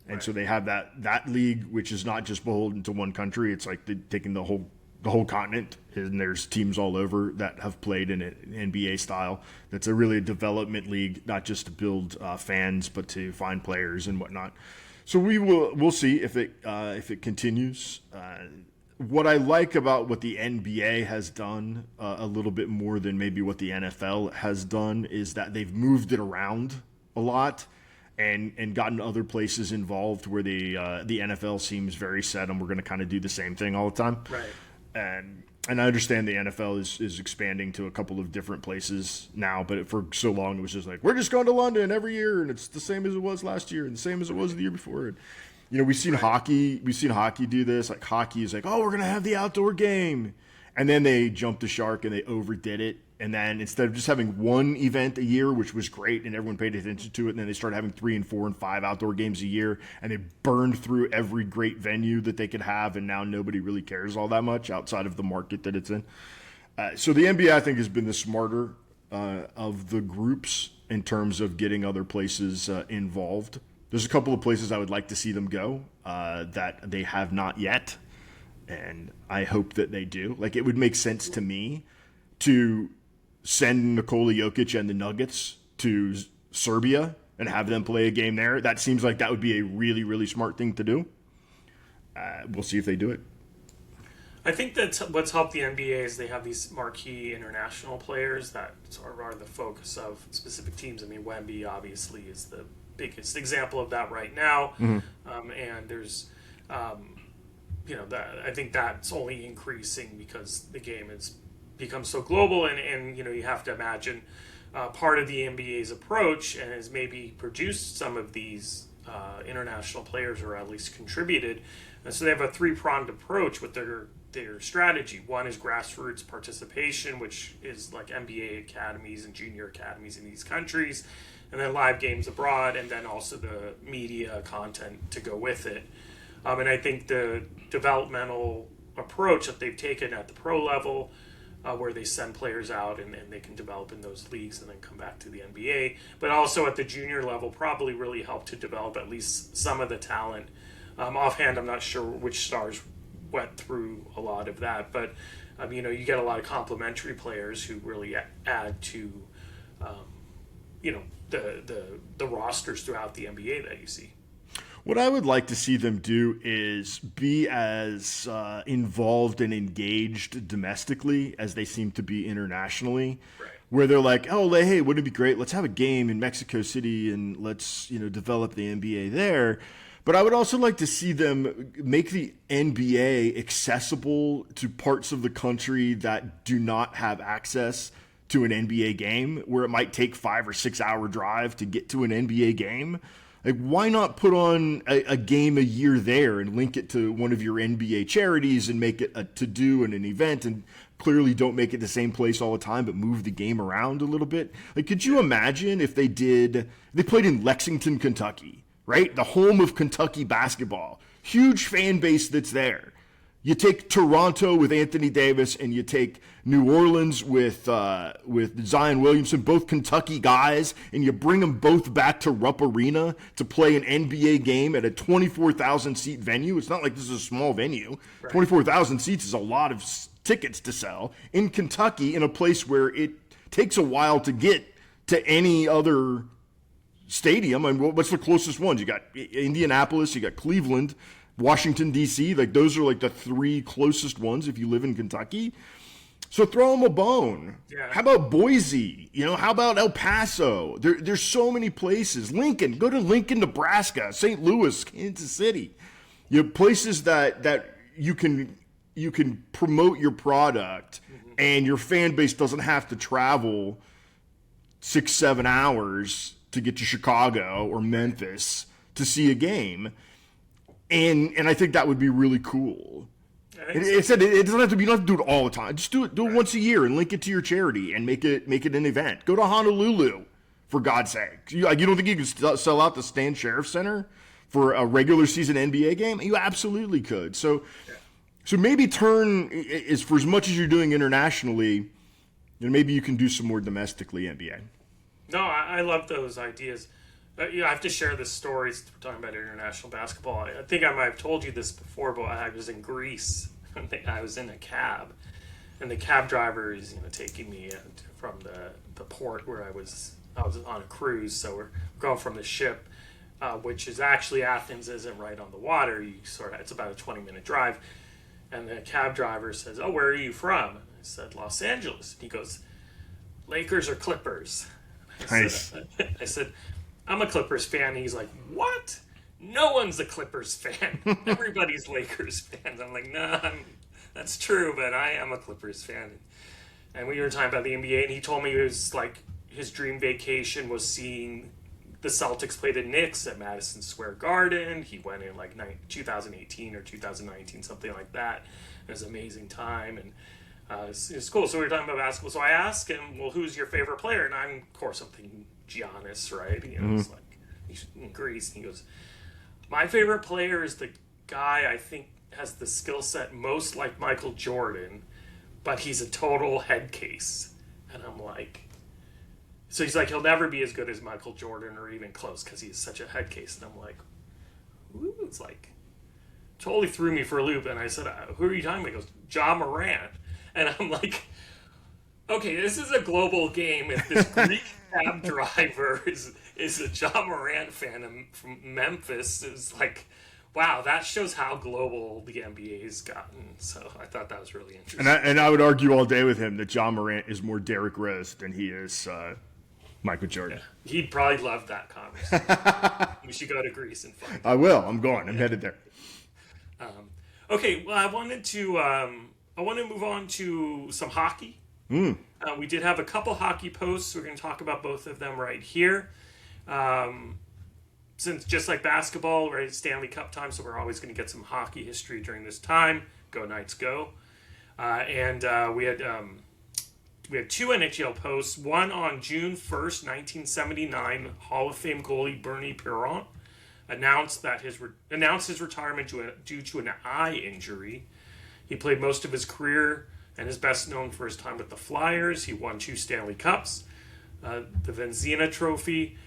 And so they have that league, which is not just beholden to one country. It's like they're taking the whole continent, and there's teams all over that have played in an NBA style. That's a development league, not just to build fans, but to find players and whatnot. So we'll see if it continues. What I like about what the NBA has done a little bit more than maybe what the NFL has done is that they've moved it around a lot. And gotten other places involved where the NFL seems very set on we're going to kind of do the same thing all the time. Right. And I understand the NFL is expanding to a couple of different places now, but for so long it was just like, we're just going to London every year, and it's the same as it was last year and the same as it was the year before. And, we've seen hockey do this. Like hockey is like, oh, we're going to have the outdoor game. And then they jumped the shark and they overdid it. And then instead of just having one event a year, which was great and everyone paid attention to it, and then they started having 3 and 4 and 5 outdoor games a year, and they burned through every great venue that they could have, and now nobody really cares all that much outside of the market that it's in. So the NBA, I think, has been the smarter of the groups in terms of getting other places involved. There's a couple of places I would like to see them go that they have not yet, and I hope that they do. Like, it would make sense to me to send Nikola Jokic and the Nuggets to Serbia and have them play a game there. That seems like that would be a really, really smart thing to do. We'll see if they do it. I think that's what's helped the NBA is they have these marquee international players that sort of are the focus of specific teams. I mean, Wemby obviously is the biggest example of that right now. Mm-hmm. And there's, I think that's only increasing because the game is become so global, and you have to imagine part of the NBA's approach and has maybe produced some of these international players, or at least contributed. And so they have a 3-pronged approach with their strategy. One is grassroots participation, which is like NBA academies and junior academies in these countries, and then live games abroad, and then also the media content to go with it. And I think the developmental approach that they've taken at the pro level, where they send players out and they can develop in those leagues and then come back to the NBA. But also at the junior level probably really helped to develop at least some of the talent. Offhand, I'm not sure which stars went through a lot of that. But, you get a lot of complementary players who really add to, the rosters throughout the NBA that you see. What I would like to see them do is be as involved and engaged domestically as they seem to be internationally. Right. Where they're like, oh, hey, wouldn't it be great? Let's have a game in Mexico City and let's, develop the NBA there. But I would also like to see them make the NBA accessible to parts of the country that do not have access to an NBA game, where it might take 5 or 6 hour drive to get to an NBA game. Like, why not put on a game a year there and link it to one of your NBA charities and make it a to-do and an event, and clearly don't make it the same place all the time, but move the game around a little bit? Like, could you imagine if they played in Lexington, Kentucky, right? The home of Kentucky basketball. Huge fan base that's there. You take Toronto with Anthony Davis, and you take New Orleans with Zion Williamson, both Kentucky guys, and you bring them both back to Rupp Arena to play an NBA game at a 24,000-seat venue. It's not like this is a small venue. Right. 24,000 seats is a lot of tickets to sell in Kentucky, in a place where it takes a while to get to any other stadium. I mean, what's the closest ones? You got Indianapolis, you got Cleveland, Washington, D.C. Like, those are like the 3 closest ones if you live in Kentucky. So throw them a bone. Yeah. How about Boise? How about El Paso? There's so many places. Lincoln, go to Lincoln, Nebraska, St. Louis, Kansas City. You have places that you can promote your product, and your fan base doesn't have to travel 6-7 hours to get to Chicago or Memphis to see a game. And I think that would be really cool. It said it doesn't have to be. You don't have to do it all the time. Just do it once a year and link it to your charity and make it an event. Go to Honolulu, for God's sake. You don't think you can sell out the Stan Sheriff Center for a regular season NBA game? You absolutely could. So maybe turn for as much as you're doing internationally, maybe you can do some more domestically NBA. No, I love those ideas. I have to share this story. We're talking about international basketball. I think I might have told you this before, but I was in Greece. I was in a cab, and the cab driver is taking me from the port where I was on a cruise. So we're going from the ship, which is actually Athens isn't right on the water. It's about a 20-minute drive, and the cab driver says, "Oh, where are you from?" I said, "Los Angeles." He goes, "Lakers or Clippers?" Nice. I said, "I'm a Clippers fan." And he's like, "What? No one's a Clippers fan. Everybody's Lakers fans." I'm like, "Nah, that's true, but I am a Clippers fan." And we were talking about the NBA, and he told me it was like his dream vacation was seeing the Celtics play the Knicks at Madison Square Garden. He went in like 2018 or 2019, something like that. It was an amazing time, and it's cool. So we were talking about basketball. So I asked him, "Well, who's your favorite player?" And of course, I'm thinking Giannis, right? It's like he's in Greece. And he goes, "My favorite player is the guy I think has the skill set most like Michael Jordan, but he's a total head case." And I'm like, so he's like, he'll never be as good as Michael Jordan or even close because he's such a head case. And I'm like, ooh, it's like, totally threw me for a loop. And I said, "Who are you talking about?" He goes, "Ja Morant." And I'm like, okay, this is a global game. If this Greek cab driver is a Ja Morant fan from Memphis, it's like, wow, that shows how global the NBA's gotten. So I thought that was really interesting. And I would argue all day with him that Ja Morant is more Derrick Rose than he is Michael Jordan. Yeah, he'd probably love that conversation. We should go to Greece and find I will. I'm going. I'm headed there. Okay, well, I wanted to move on to some hockey. We did have a couple hockey posts. We're going to talk about both of them right here. Since just like basketball, right, it's Stanley Cup time, so we're always going to get some hockey history during this time. Go Knights, go! And we had 2 NHL posts. One on June 1st, 1979, Hall of Fame goalie Bernie Perron announced his retirement due to an eye injury. He played most of his career and is best known for his time with the Flyers. He won 2 Stanley Cups, the Vezina Trophy,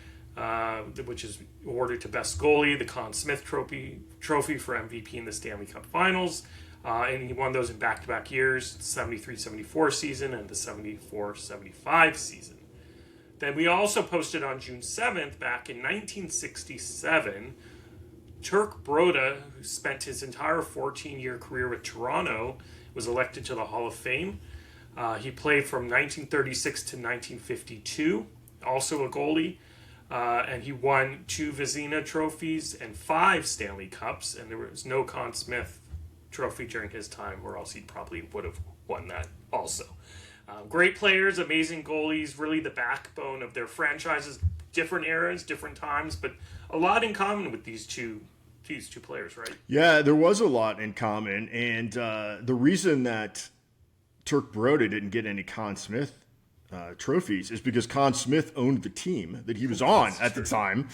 which is awarded to best goalie, the Conn Smythe Trophy for MVP in the Stanley Cup Finals, and he won those in back-to-back years, the 73-74 season and the 74-75 season. Then we also posted on June 7th, back in 1967, Turk Broda, who spent his entire 14-year career with Toronto, was elected to the Hall of Fame. He played from 1936 to 1952, also a goalie. And he won 2 Vezina trophies and 5 Stanley Cups. And there was no Conn Smythe trophy during his time, or else he probably would have won that also. Great players, amazing goalies, really the backbone of their franchises. Different eras, different times, but a lot in common with these two players, right? Yeah, there was a lot in common. And the reason that Turk Broda didn't get any Conn Smythe trophies is because Conn Smythe owned the team that he was on at the time.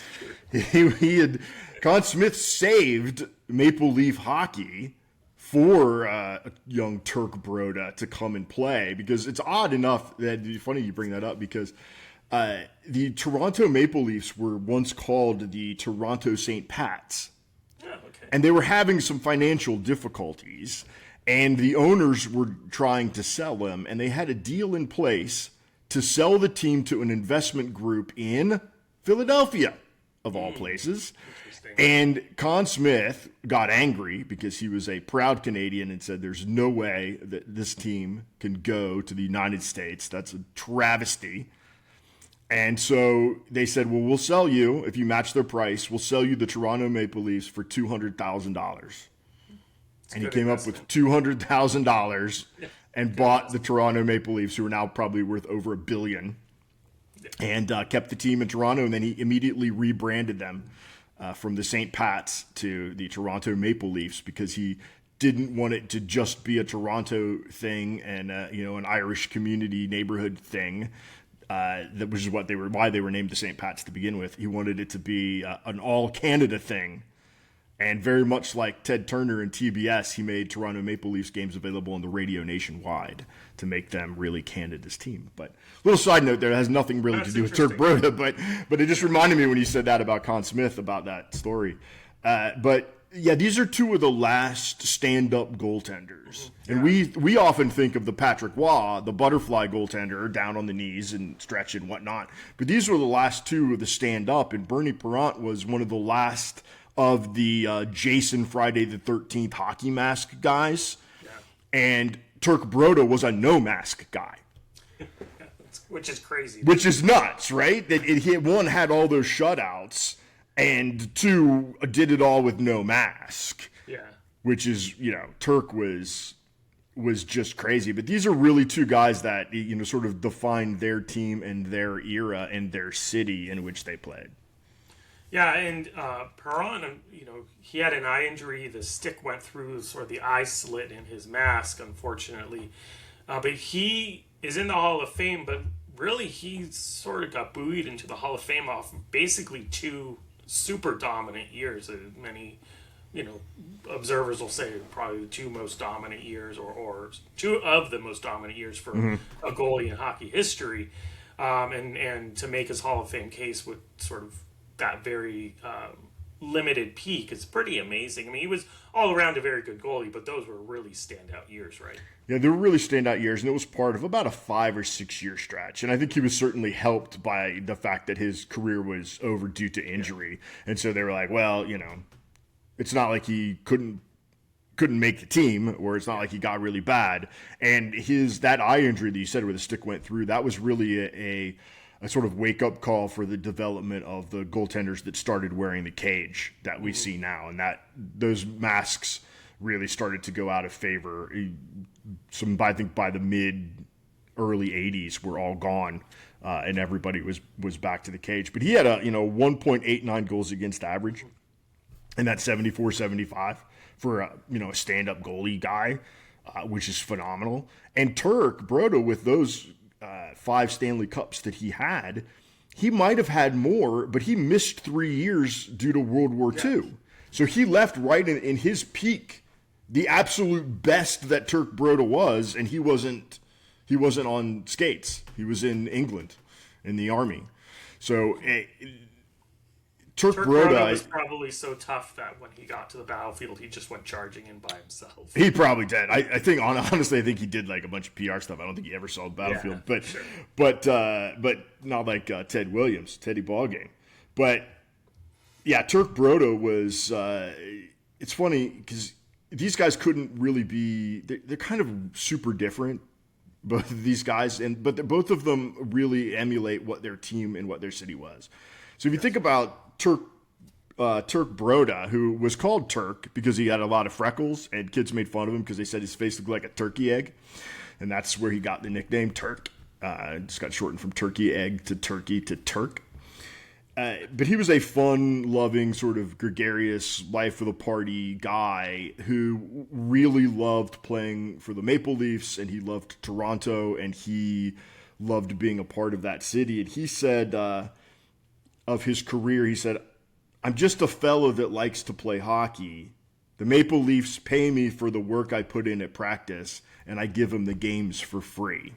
Conn Smythe saved Maple Leaf hockey for young Turk Broda to come and play, because it's odd enough that it's funny you bring that up, because the Toronto Maple Leafs were once called the Toronto St. Pats. Oh, okay. And they were having some financial difficulties, and the owners were trying to sell them, and they had a deal in place to sell the team to an investment group in Philadelphia, of all places. And Conn Smythe got angry because he was a proud Canadian and said, there's no way that this team can go to the United States. That's a travesty. And so they said, well, we'll sell you, if you match their price, we'll sell you the Toronto Maple Leafs for $200,000. And he came up with $200,000 and bought the Toronto Maple Leafs, who are now probably worth over $1 billion, and kept the team in Toronto. And then he immediately rebranded them from the St. Pats to the Toronto Maple Leafs, because he didn't want it to just be a Toronto thing and an Irish community neighborhood thing. That was why they were named the St. Pats to begin with. He wanted it to be an all Canada thing. And very much like Ted Turner and TBS, he made Toronto Maple Leafs games available on the radio nationwide to make them really Canada's team. But little side note there, it has nothing really to do with Turk Broda, but it just reminded me when you said that about Conn Smythe, about that story. But yeah, these are 2 of the last stand-up goaltenders. Yeah. And we often think of the Patrick Waugh, the butterfly goaltender, down on the knees and stretch and whatnot. But these were the last 2 of the stand-up, and Bernie Parent was one of the last of the Jason Friday the 13th hockey mask guys. Yeah. And Turk Broda was a no mask guy. Which is crazy. Which is nuts, right? That one had all those shutouts, and 2 did it all with no mask. Yeah. Which is, Turk was just crazy. But these are really 2 guys that, sort of defined their team and their era and their city in which they played. Yeah, and Perron, he had an eye injury. The stick went through sort of the eye slit in his mask, unfortunately. But he is in the Hall of Fame, but really he sort of got buoyed into the Hall of Fame off of basically 2 super dominant years. Many, observers will say probably the 2 most dominant years, or 2 of the most dominant years for a goalie in hockey history. And to make his Hall of Fame case with sort of that very limited peak is pretty amazing. I mean, he was all around a very good goalie, but those were really standout years, right? Yeah, they were really standout years, and it was part of about a 5 or 6 year stretch. And I think he was certainly helped by the fact that his career was over due to injury. Yeah. And so they were like, well, it's not like he couldn't make the team, or it's not like he got really bad. And that eye injury that you said where the stick went through, that was really a sort of wake-up call for the development of the goaltenders that started wearing the cage that we see now. And those masks really started to go out of favor. I think by the early 80s were all gone, and everybody was back to the cage. But he had a 1.89 goals against average, and that's 74-75 for a stand-up goalie guy, which is phenomenal. And Turk Broda, with those 5 Stanley Cups that he had, he might have had more, but he missed 3 years due to World War II. So he left right in his peak, the absolute best that Turk Broda was, and he wasn't on skates. He was in England in the army. So Turk Turk Broda Broda was probably so tough that when he got to the battlefield, he just went charging in by himself. he probably did. I think honestly, I think he did like a bunch of PR stuff. I don't think he ever saw the battlefield, Yeah, but sure. but not like Ted Williams, Teddy Ballgame. But yeah, Turk Broda was. It's funny because these guys couldn't really be. They're kind of super different, both of these guys, but both of them really emulate what their team and what their city was. So if you think about Turk Broda, who was called Turk because he had a lot of freckles, and kids made fun of him because they said his face looked like a turkey egg, and that's where he got the nickname Turk. Just got shortened from turkey egg to turkey to Turk. But he was a fun-loving, sort of gregarious, life of the party guy who really loved playing for the Maple Leafs, and he loved Toronto, and he loved being a part of that city. And he said of his career, he said, "I'm just a fellow that likes to play hockey. The Maple Leafs pay me for the work I put in at practice, and I give them the games for free."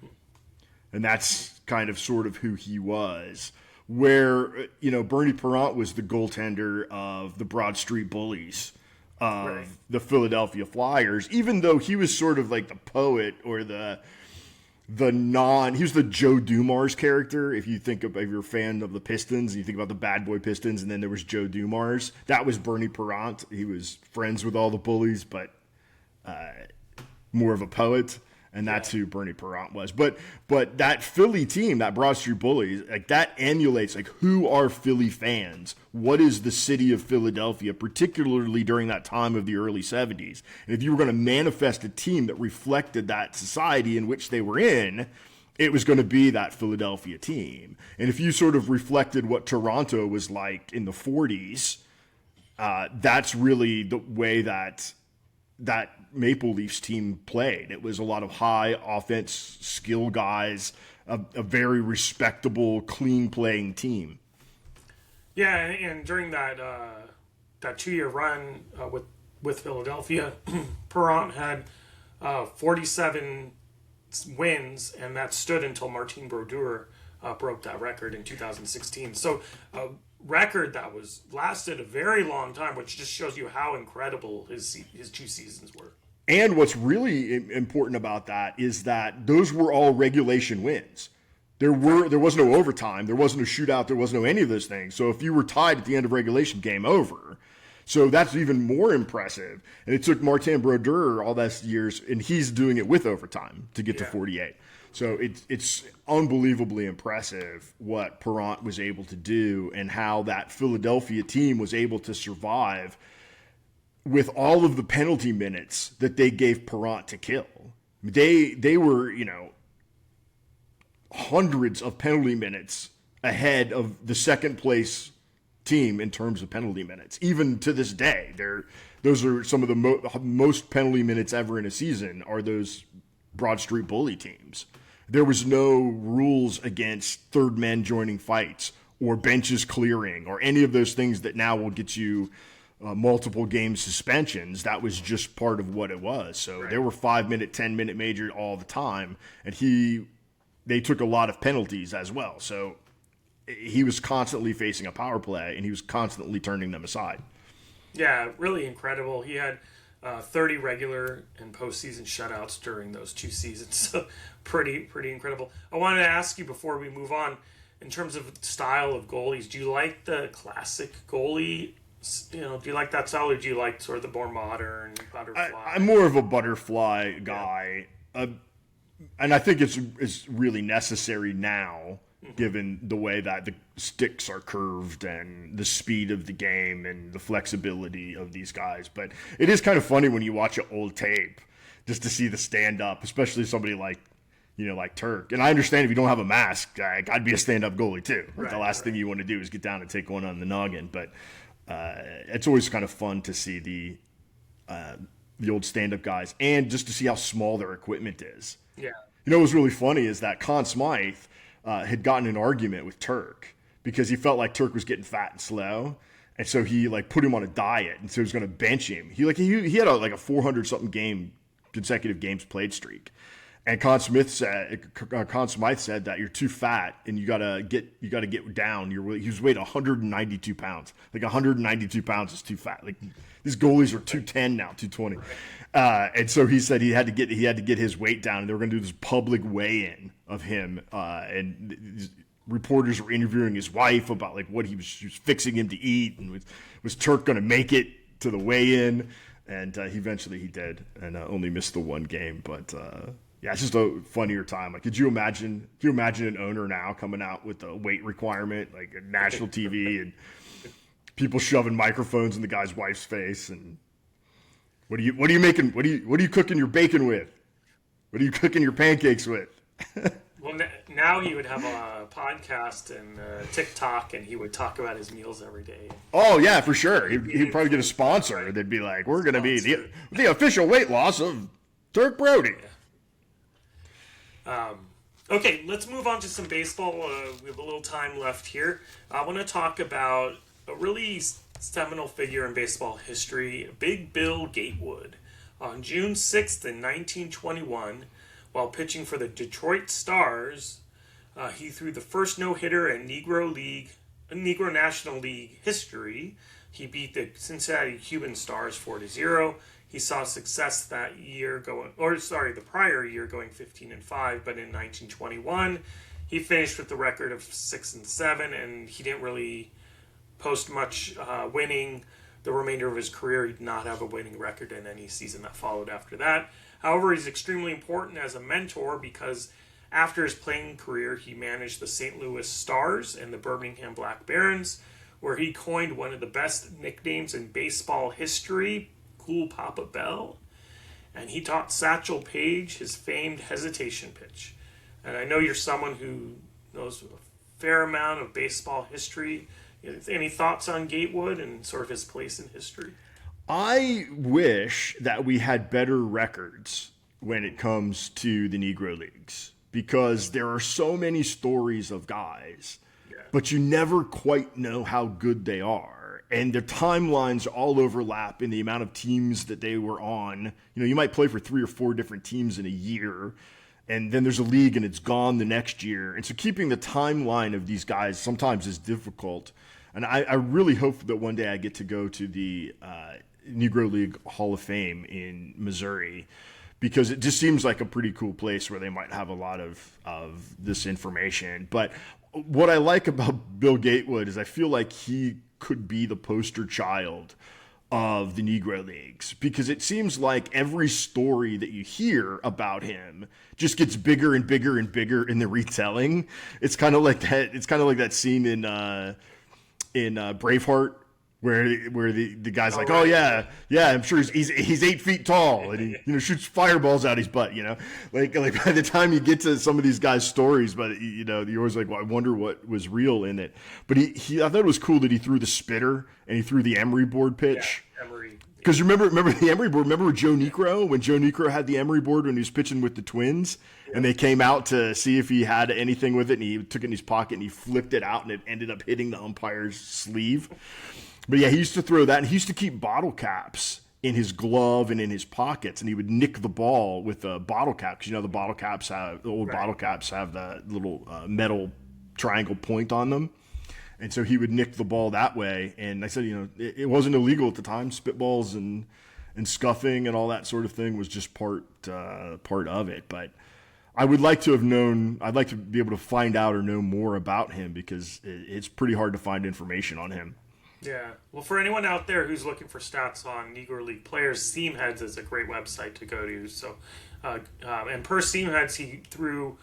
And that's kind of sort of who he was. Where, Bernie Parent was the goaltender of the Broad Street Bullies of the Philadelphia Flyers, even though he was sort of like the poet or he was the Joe Dumars character. If you're a fan of the Pistons, and you think about the bad boy Pistons, and then there was Joe Dumars. That was Bernie Parent. He was friends with all the bullies, but more of a poet. And that's who Bernie Parent was. But that Philly team, that Broad Street Bullies, like that emulates like who are Philly fans? What is the city of Philadelphia, particularly during that time of the early 70s? And if you were going to manifest a team that reflected that society in which they were in, it was going to be that Philadelphia team. And if you sort of reflected what Toronto was like in the 40s, that's really the way that Maple Leafs team played. It was a lot of high offense skill guys, a very respectable, clean playing team. Yeah, and during that 2-year run with Philadelphia, Perron had 47 wins, and that stood until Martin Brodeur broke that record in 2016. So a record that lasted a very long time, which just shows you how incredible his 2 seasons were. And what's really important about that is that those were all regulation wins. There was no overtime, there wasn't a shootout, there was no any of those things. So if you were tied at the end of regulation, game over. So that's even more impressive. And it took Martin Brodeur all those years, and he's doing it with overtime to get to 48. So it's unbelievably impressive what Parent was able to do and how that Philadelphia team was able to survive with all of the penalty minutes that they gave Parent to kill. They were, hundreds of penalty minutes ahead of the second place team in terms of penalty minutes. Even to this day, those are some of the most penalty minutes ever in a season are those Broad Street Bully teams. There was no rules against third men joining fights or benches clearing or any of those things that now will get you multiple game suspensions. That was just part of what it was. So there were 5-minute, 10-minute major all the time, and they took a lot of penalties as well. So he was constantly facing a power play, and he was constantly turning them aside. Yeah, really incredible. He had 30 regular and postseason shutouts during those 2 seasons. So pretty incredible. I wanted to ask you before we move on, in terms of style of goalies, do you like the classic goalie? Do you like that style, or do you like sort of the more modern butterfly? I'm more of a butterfly guy, and I think it's really necessary now, given the way that the sticks are curved and the speed of the game and the flexibility of these guys. But it is kind of funny when you watch an old tape just to see the stand-up, especially somebody like Turk. And I understand if you don't have a mask, I'd be a stand-up goalie too. The last thing you want to do is get down and take one on the noggin. But it's always kind of fun to see the old stand-up guys and just to see how small their equipment is. Yeah. What was really funny is that Conn Smythe had gotten an argument with Turk because he felt like Turk was getting fat and slow. And so he put him on a diet, and so he was going to bench him. He had a 400 something consecutive games played streak. And Conn Smythe said that you're too fat and you gotta get down. He was weighed 192 pounds. Like 192 pounds is too fat. Like these goalies are 210 now, 220. And so he said he had to get his weight down, and they were going to do this public weigh-in of him. And reporters were interviewing his wife about like what he was fixing him to eat, and was Turk going to make it to the weigh-in? And eventually he did, and only missed the one game, but. Yeah, it's just a funnier time. Like, could you imagine an owner now coming out with a weight requirement, like a national TV, and people shoving microphones in the guy's wife's face? And what are you making? What are you cooking your bacon with? What are you cooking your pancakes with? Well, now he would have a podcast and TikTok, and he would talk about his meals every day. Oh yeah, for sure. He'd probably get a sponsor. They'd be like, "We're going to be the official weight loss of Turk Brody." Yeah. Okay, let's move on to some baseball. We have a little time left here. I want to talk about a really seminal figure in baseball history, Big Bill Gatewood. On June 6th in 1921, while pitching for the Detroit Stars, he threw the first no-hitter in Negro National League history. He beat the Cincinnati Cuban Stars 4-0. He saw success the prior year going 15-5, but in 1921 he finished with the record of 6-7, and he didn't really post much winning. The remainder of his career, he did not have a winning record in any season that followed after that. However, he's extremely important as a mentor because after his playing career, he managed the St. Louis Stars and the Birmingham Black Barons, where he coined one of the best nicknames in baseball history, Cool Papa Bell, and he taught Satchel Paige his famed hesitation pitch. And I know you're someone who knows a fair amount of baseball history. Any thoughts on Gatewood and sort of his place in history? I wish that we had better records when it comes to the Negro Leagues, because there are so many stories of guys, but you never quite know how good they are. And their timelines all overlap in the amount of teams that they were on. You might play for 3 or 4 different teams in a year, and then there's a league and it's gone the next year. And so keeping the timeline of these guys sometimes is difficult. And I really hope that one day I get to go to the Negro League Hall of Fame in Missouri, because it just seems like a pretty cool place where they might have a lot of this information. But what I like about Bill Gatewood is I feel like he could be the poster child of the Negro Leagues, because it seems like every story that you hear about him just gets bigger and bigger and bigger in the retelling. It's kind of like that. It's kind of like that scene in Braveheart where the guy's like, right. oh yeah, I'm sure he's 8 feet tall, and he shoots fireballs out his butt. Like by the time you get to some of these guys' stories, but you're always like, well, I wonder what was real in it. But I thought it was cool that he threw the spitter and he threw the emery board pitch. Yeah, Emery. Because remember the emery board. Remember with Joe Niekro, when Joe Niekro had the emery board when he was pitching with the Twins, and they came out to see if he had anything with it, and he took it in his pocket and he flipped it out, and it ended up hitting the umpire's sleeve. But yeah, he used to throw that, and he used to keep bottle caps in his glove and in his pockets, and he would nick the ball with a bottle cap, because the bottle caps have bottle caps have the little metal triangle point on them, and so he would nick the ball that way. And I said, it wasn't illegal at the time. Spitballs and scuffing and all that sort of thing was just part of it. But I would like to have known. I'd like to be able to find out or know more about him, because it's pretty hard to find information on him. Yeah. Well, for anyone out there who's looking for stats on Negro League players, Seamheads is a great website to go to. So, and per Seamheads, he threw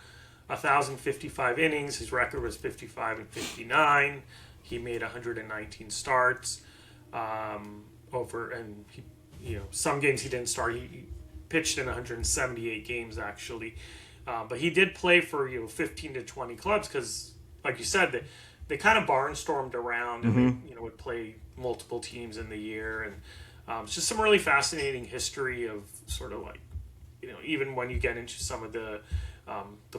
1,055 innings. His record was 55-59. He made 119 starts. Some games he didn't start. He pitched in 178 games actually, but he did play for 15 to 20 clubs, because, like you said, they kind of barnstormed around, and they, would play multiple teams in the year, and it's just some really fascinating history of sort of like, even when you get into some of the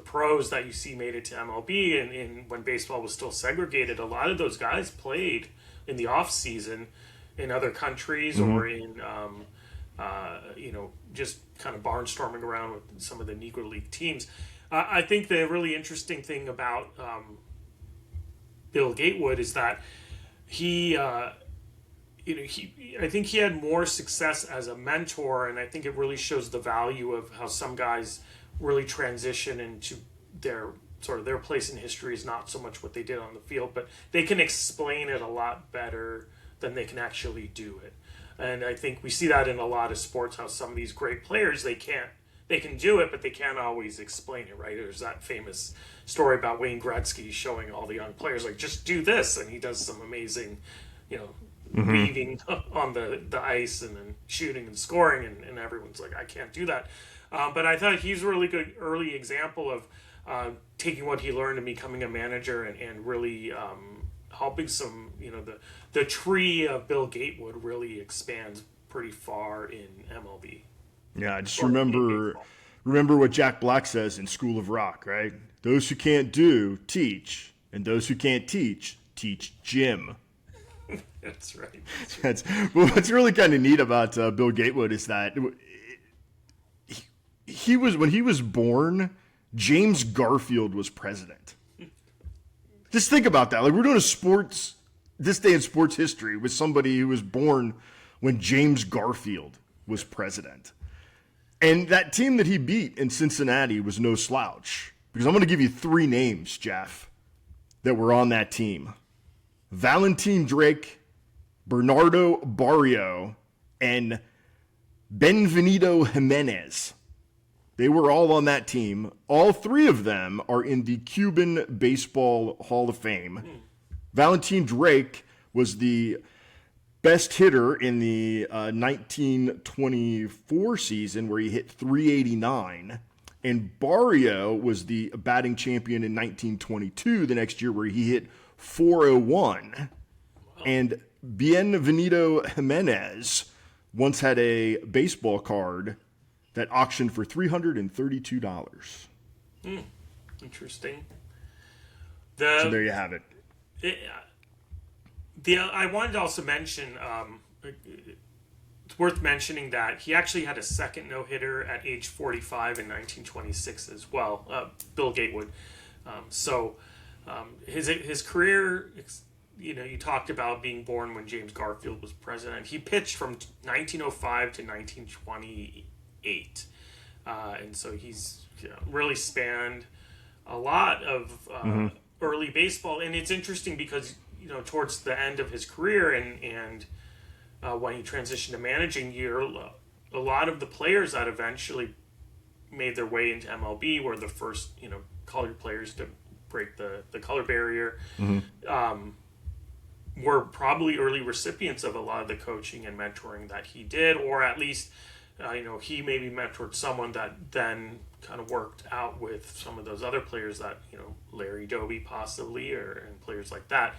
pros that you see made it to MLB, and when baseball was still segregated, a lot of those guys played in the off season in other countries or in just kind of barnstorming around with some of the Negro League teams. I think the really interesting thing about Bill Gatewood is that he, I think he had more success as a mentor, and I think it really shows the value of how some guys really transition into their place in history is not so much what they did on the field, but they can explain it a lot better than they can actually do it. And I think we see that in a lot of sports, how some of these great players, they can do it, but they can't always explain it, right? There's that famous story about Wayne Gretzky showing all the young players, like, just do this, and he does some amazing, weaving on the ice and then shooting and scoring, and everyone's like, I can't do that. But I thought he's a really good early example of taking what he learned and becoming a manager and really helping some, the tree of Bill Gatewood really expands pretty far in MLB. Yeah, I just remember what Jack Black says in School of Rock, right? Those who can't do, teach. And those who can't teach Jim. That's right. What's really kind of neat about Bill Gatewood is that he was, when he was born, James Garfield was president. Just think about that. Like, we're doing this day in sports history with somebody who was born when James Garfield was president. And that team that he beat in Cincinnati was no slouch. Because I'm going to give you 3 names, Jeff, that were on that team. Valentin Drake, Bernardo Barrio, and Benvenido Jimenez. They were all on that team. All 3 of them are in the Cuban Baseball Hall of Fame. Valentin Drake was the best hitter in the 1924 season, where he hit 389. And Barrio was the batting champion in 1922, the next year, where he hit 401. And Bienvenido Jimenez once had a baseball card that auctioned for $332. Interesting. So there you have it. I wanted to also mention, it's worth mentioning that he actually had a second no-hitter at age 45 in 1926 as well, Bill Gatewood. His career, you talked about being born when James Garfield was president. He pitched from 1905 to 1928. And so he's really spanned a lot of early baseball. And it's interesting because, towards the end of his career and when he transitioned to managing, a lot of the players that eventually made their way into MLB were the first, colored players to break the color barrier. Were probably early recipients of a lot of the coaching and mentoring that he did, or at least, he maybe mentored someone that then kind of worked out with some of those other players that, Larry Doby possibly, and players like that.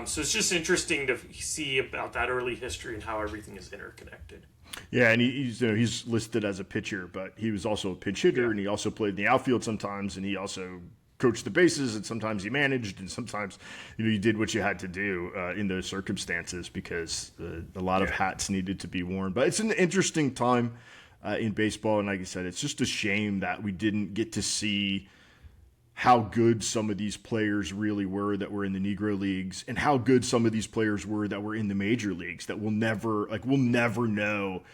So it's just interesting to see about that early history and how everything is interconnected. Yeah, and he's listed as a pitcher, but he was also a pinch hitter, and he also played in the outfield sometimes, and he also coached the bases, and sometimes he managed, and sometimes you did what you had to do in those circumstances because a lot of hats needed to be worn. But it's an interesting time in baseball, and like I said, it's just a shame that we didn't get to see how good some of these players really were that were in the Negro Leagues, and how good some of these players were that were in the major leagues. That we'll never know.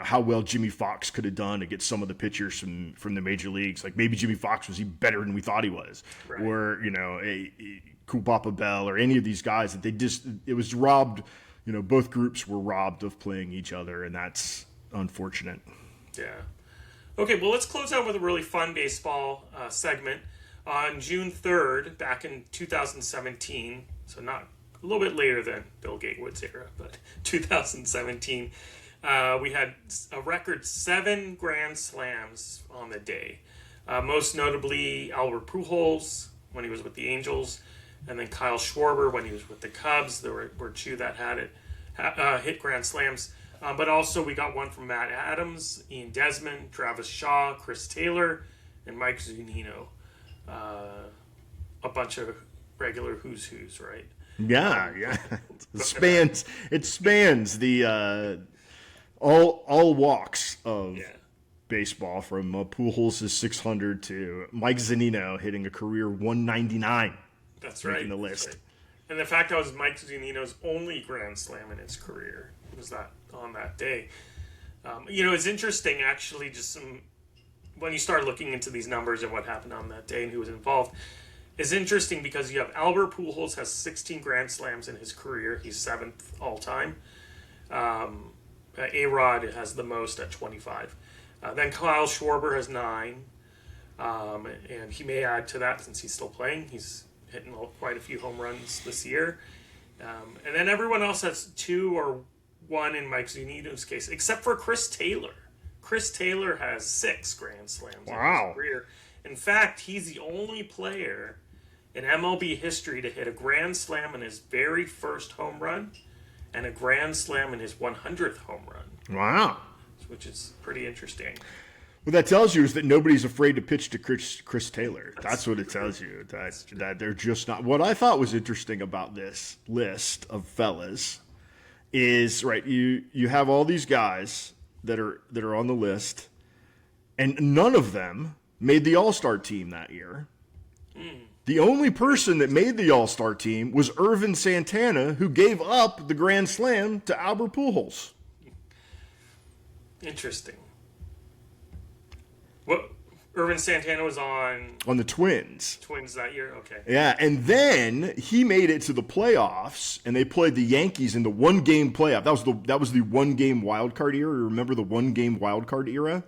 How well Jimmy Foxx could have done against some of the pitchers from the major leagues. Like, maybe Jimmy Foxx was even better than we thought he was. Right. Or, a Kupapa Bell or any of these guys that it was robbed, both groups were robbed of playing each other, and that's unfortunate. Yeah. Okay, well, let's close out with a really fun baseball segment. On June 3rd, back in 2017, so not a little bit later than Bill Gatewood's era, but 2017, we had a record 7 Grand Slams on the day. Most notably, Albert Pujols when he was with the Angels, and then Kyle Schwarber when he was with the Cubs. There were 2 that had hit Grand Slams. But also we got one from Matt Adams, Ian Desmond, Travis Shaw, Chris Taylor, and Mike Zunino. A bunch of regular who's, right? Yeah. It spans the all walks of Yeah. baseball, from Pujols' 600 to Mike Zunino hitting a career 199, That's making right. the That's list. right. And the fact that was Mike Zunino's only Grand Slam in his career was that on that day. It's interesting actually. When you start looking into these numbers and what happened on that day and who was involved, it's interesting because you have Albert Pujols has 16 Grand Slams in his career. He's 7th all time. A-Rod has the most at 25. Then Kyle Schwarber has 9. And he may add to that since he's still playing. He's hitting quite a few home runs this year. And then everyone else has 2 or 1 in Mike Zunino's case, except for Chris Taylor. Chris Taylor has 6 Grand Slams in his career. In fact, he's the only player in MLB history to hit a Grand Slam in his very first home run and a Grand Slam in his 100th home run. Wow. Which is pretty interesting. What that tells you is that nobody's afraid to pitch to Chris Taylor. That's what it tells you. That they're just not. What I thought was interesting about this list of fellas is, right, you have all these guys that are on the list, and none of them made the All-Star team that year. The only person that made the All-Star team was Irvin Santana, who gave up the Grand Slam to Albert Pujols. Interesting. What? Irvin Santana was on the Twins that year? Okay. Yeah, and then he made it to the playoffs, and they played the Yankees in the one-game playoff. That was the one-game wild card era. Remember the one-game wild card era?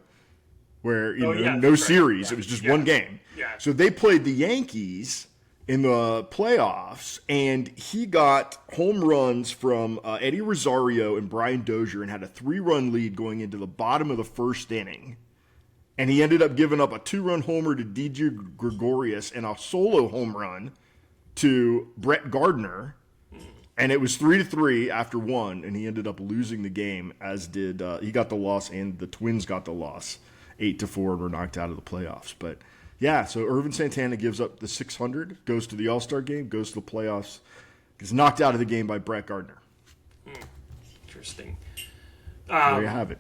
Where no series. Right. Yeah. It was just one game. Yeah. So they played the Yankees in the playoffs, and he got home runs from Eddie Rosario and Brian Dozier and had a 3-run lead going into the bottom of the first inning. And he ended up giving up a 2-run homer to DJ Gregorius and a solo home run to Brett Gardner. And it was 3-3 after 1, and he ended up losing the game, as did he got the loss, and the Twins got the loss, 8-4, and were knocked out of the playoffs. But yeah, so Irvin Santana gives up the 600, goes to the All-Star game, goes to the playoffs, gets knocked out of the game by Brett Gardner. Interesting. There you have it.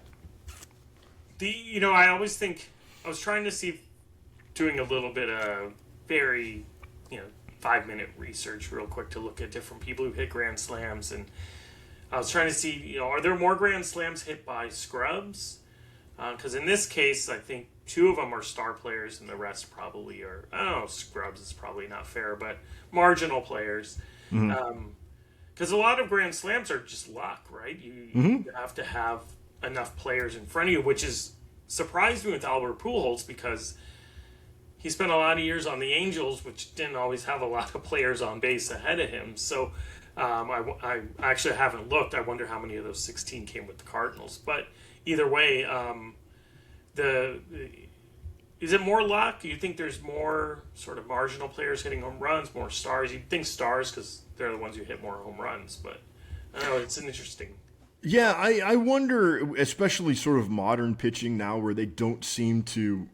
I always think, I was trying to see, doing a little bit of very, 5-minute research real quick to look at different people who hit Grand Slams, and I was trying to see, are there more Grand Slams hit by scrubs? Because in this case, I think 2 of them are star players and the rest probably are, scrubs is probably not fair, but marginal players. Because a lot of Grand Slams are just luck, right? You have to have enough players in front of you, which is surprised me with Albert Pujols because he spent a lot of years on the Angels, which didn't always have a lot of players on base ahead of him. So I actually haven't looked. I wonder how many of those 16 came with the Cardinals. But either way, is it more luck? Do you think there's more sort of marginal players hitting home runs, more stars? You'd think stars because they're the ones who hit more home runs. But I don't know, it's an interesting. Yeah, I wonder, especially sort of modern pitching now where they don't seem to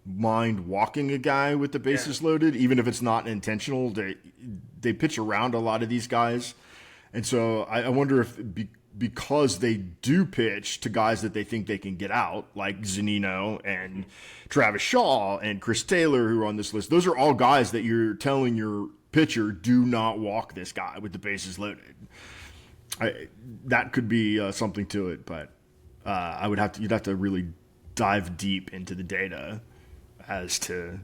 mind walking a guy with the bases loaded, even if it's not intentional. They pitch around a lot of these guys. And so I wonder if because they do pitch to guys that they think they can get out, like Zunino and Travis Shaw and Chris Taylor, who are on this list, those are all guys that you're telling your pitcher, do not walk this guy with the bases loaded. That could be something to it, but you'd have to really dive deep into the data as to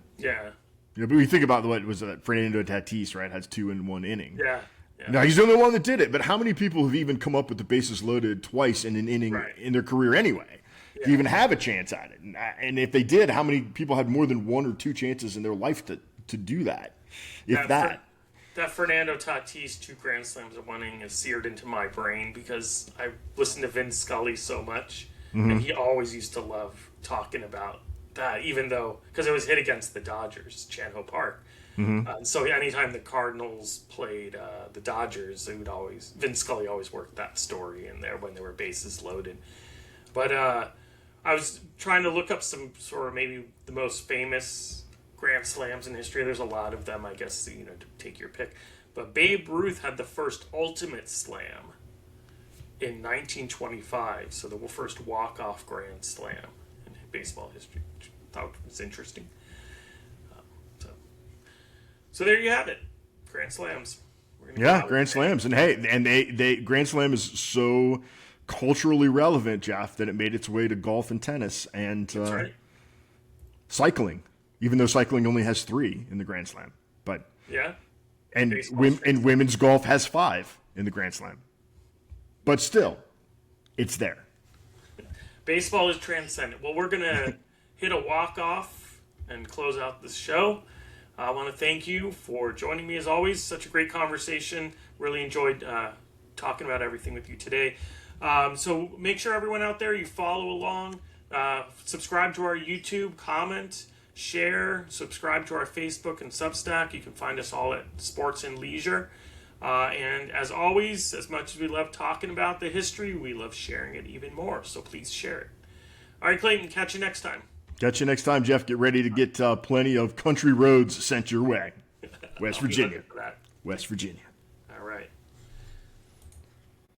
but we think about what was that Fernando Tatis, right, has 2 in 1 inning. Now he's the only one that did it, but how many people have even come up with the bases loaded twice in an inning in their career anyway to even have a chance at it? And if they did, how many people had more than 1 or 2 chances in their life to do that, if that? That Fernando Tatis 2 Grand Slams in 1 inning is seared into my brain because I listened to Vince Scully so much, and he always used to love talking about that, even though, because it was hit against the Dodgers, Chan-Ho Park. So anytime the Cardinals played the Dodgers, Vince Scully always worked that story in there when they were bases loaded. But I was trying to look up some sort of maybe the most famous Grand Slams in history. There's a lot of them, I guess, to take your pick. But Babe Ruth had the first ultimate slam in 1925. So the first walk-off Grand Slam in baseball history. Which I thought was interesting. So there you have it. Grand Slams. Yeah, Grand Slams. And hey, they Grand Slam is so culturally relevant, Jeff, that it made its way to golf and tennis and That's right. cycling, even though cycling only has 3 in the Grand Slam. But Yeah. and women's golf has 5 in the Grand Slam. But still, it's there. Baseball is transcendent. Well, we're going to hit a walk-off and close out this show. I want to thank you for joining me as always. Such a great conversation. Really enjoyed talking about everything with you today. So make sure everyone out there, you follow along. Subscribe to our YouTube, comment, share, subscribe to our Facebook and Substack. You can find us all at Sports and Leisure. And as always, as much as we love talking about the history, we love sharing it even more. So please share it. All right, Clayton, catch you next time. Catch you next time, Jeff. Get ready to get plenty of country roads sent your way. West Virginia. West Virginia.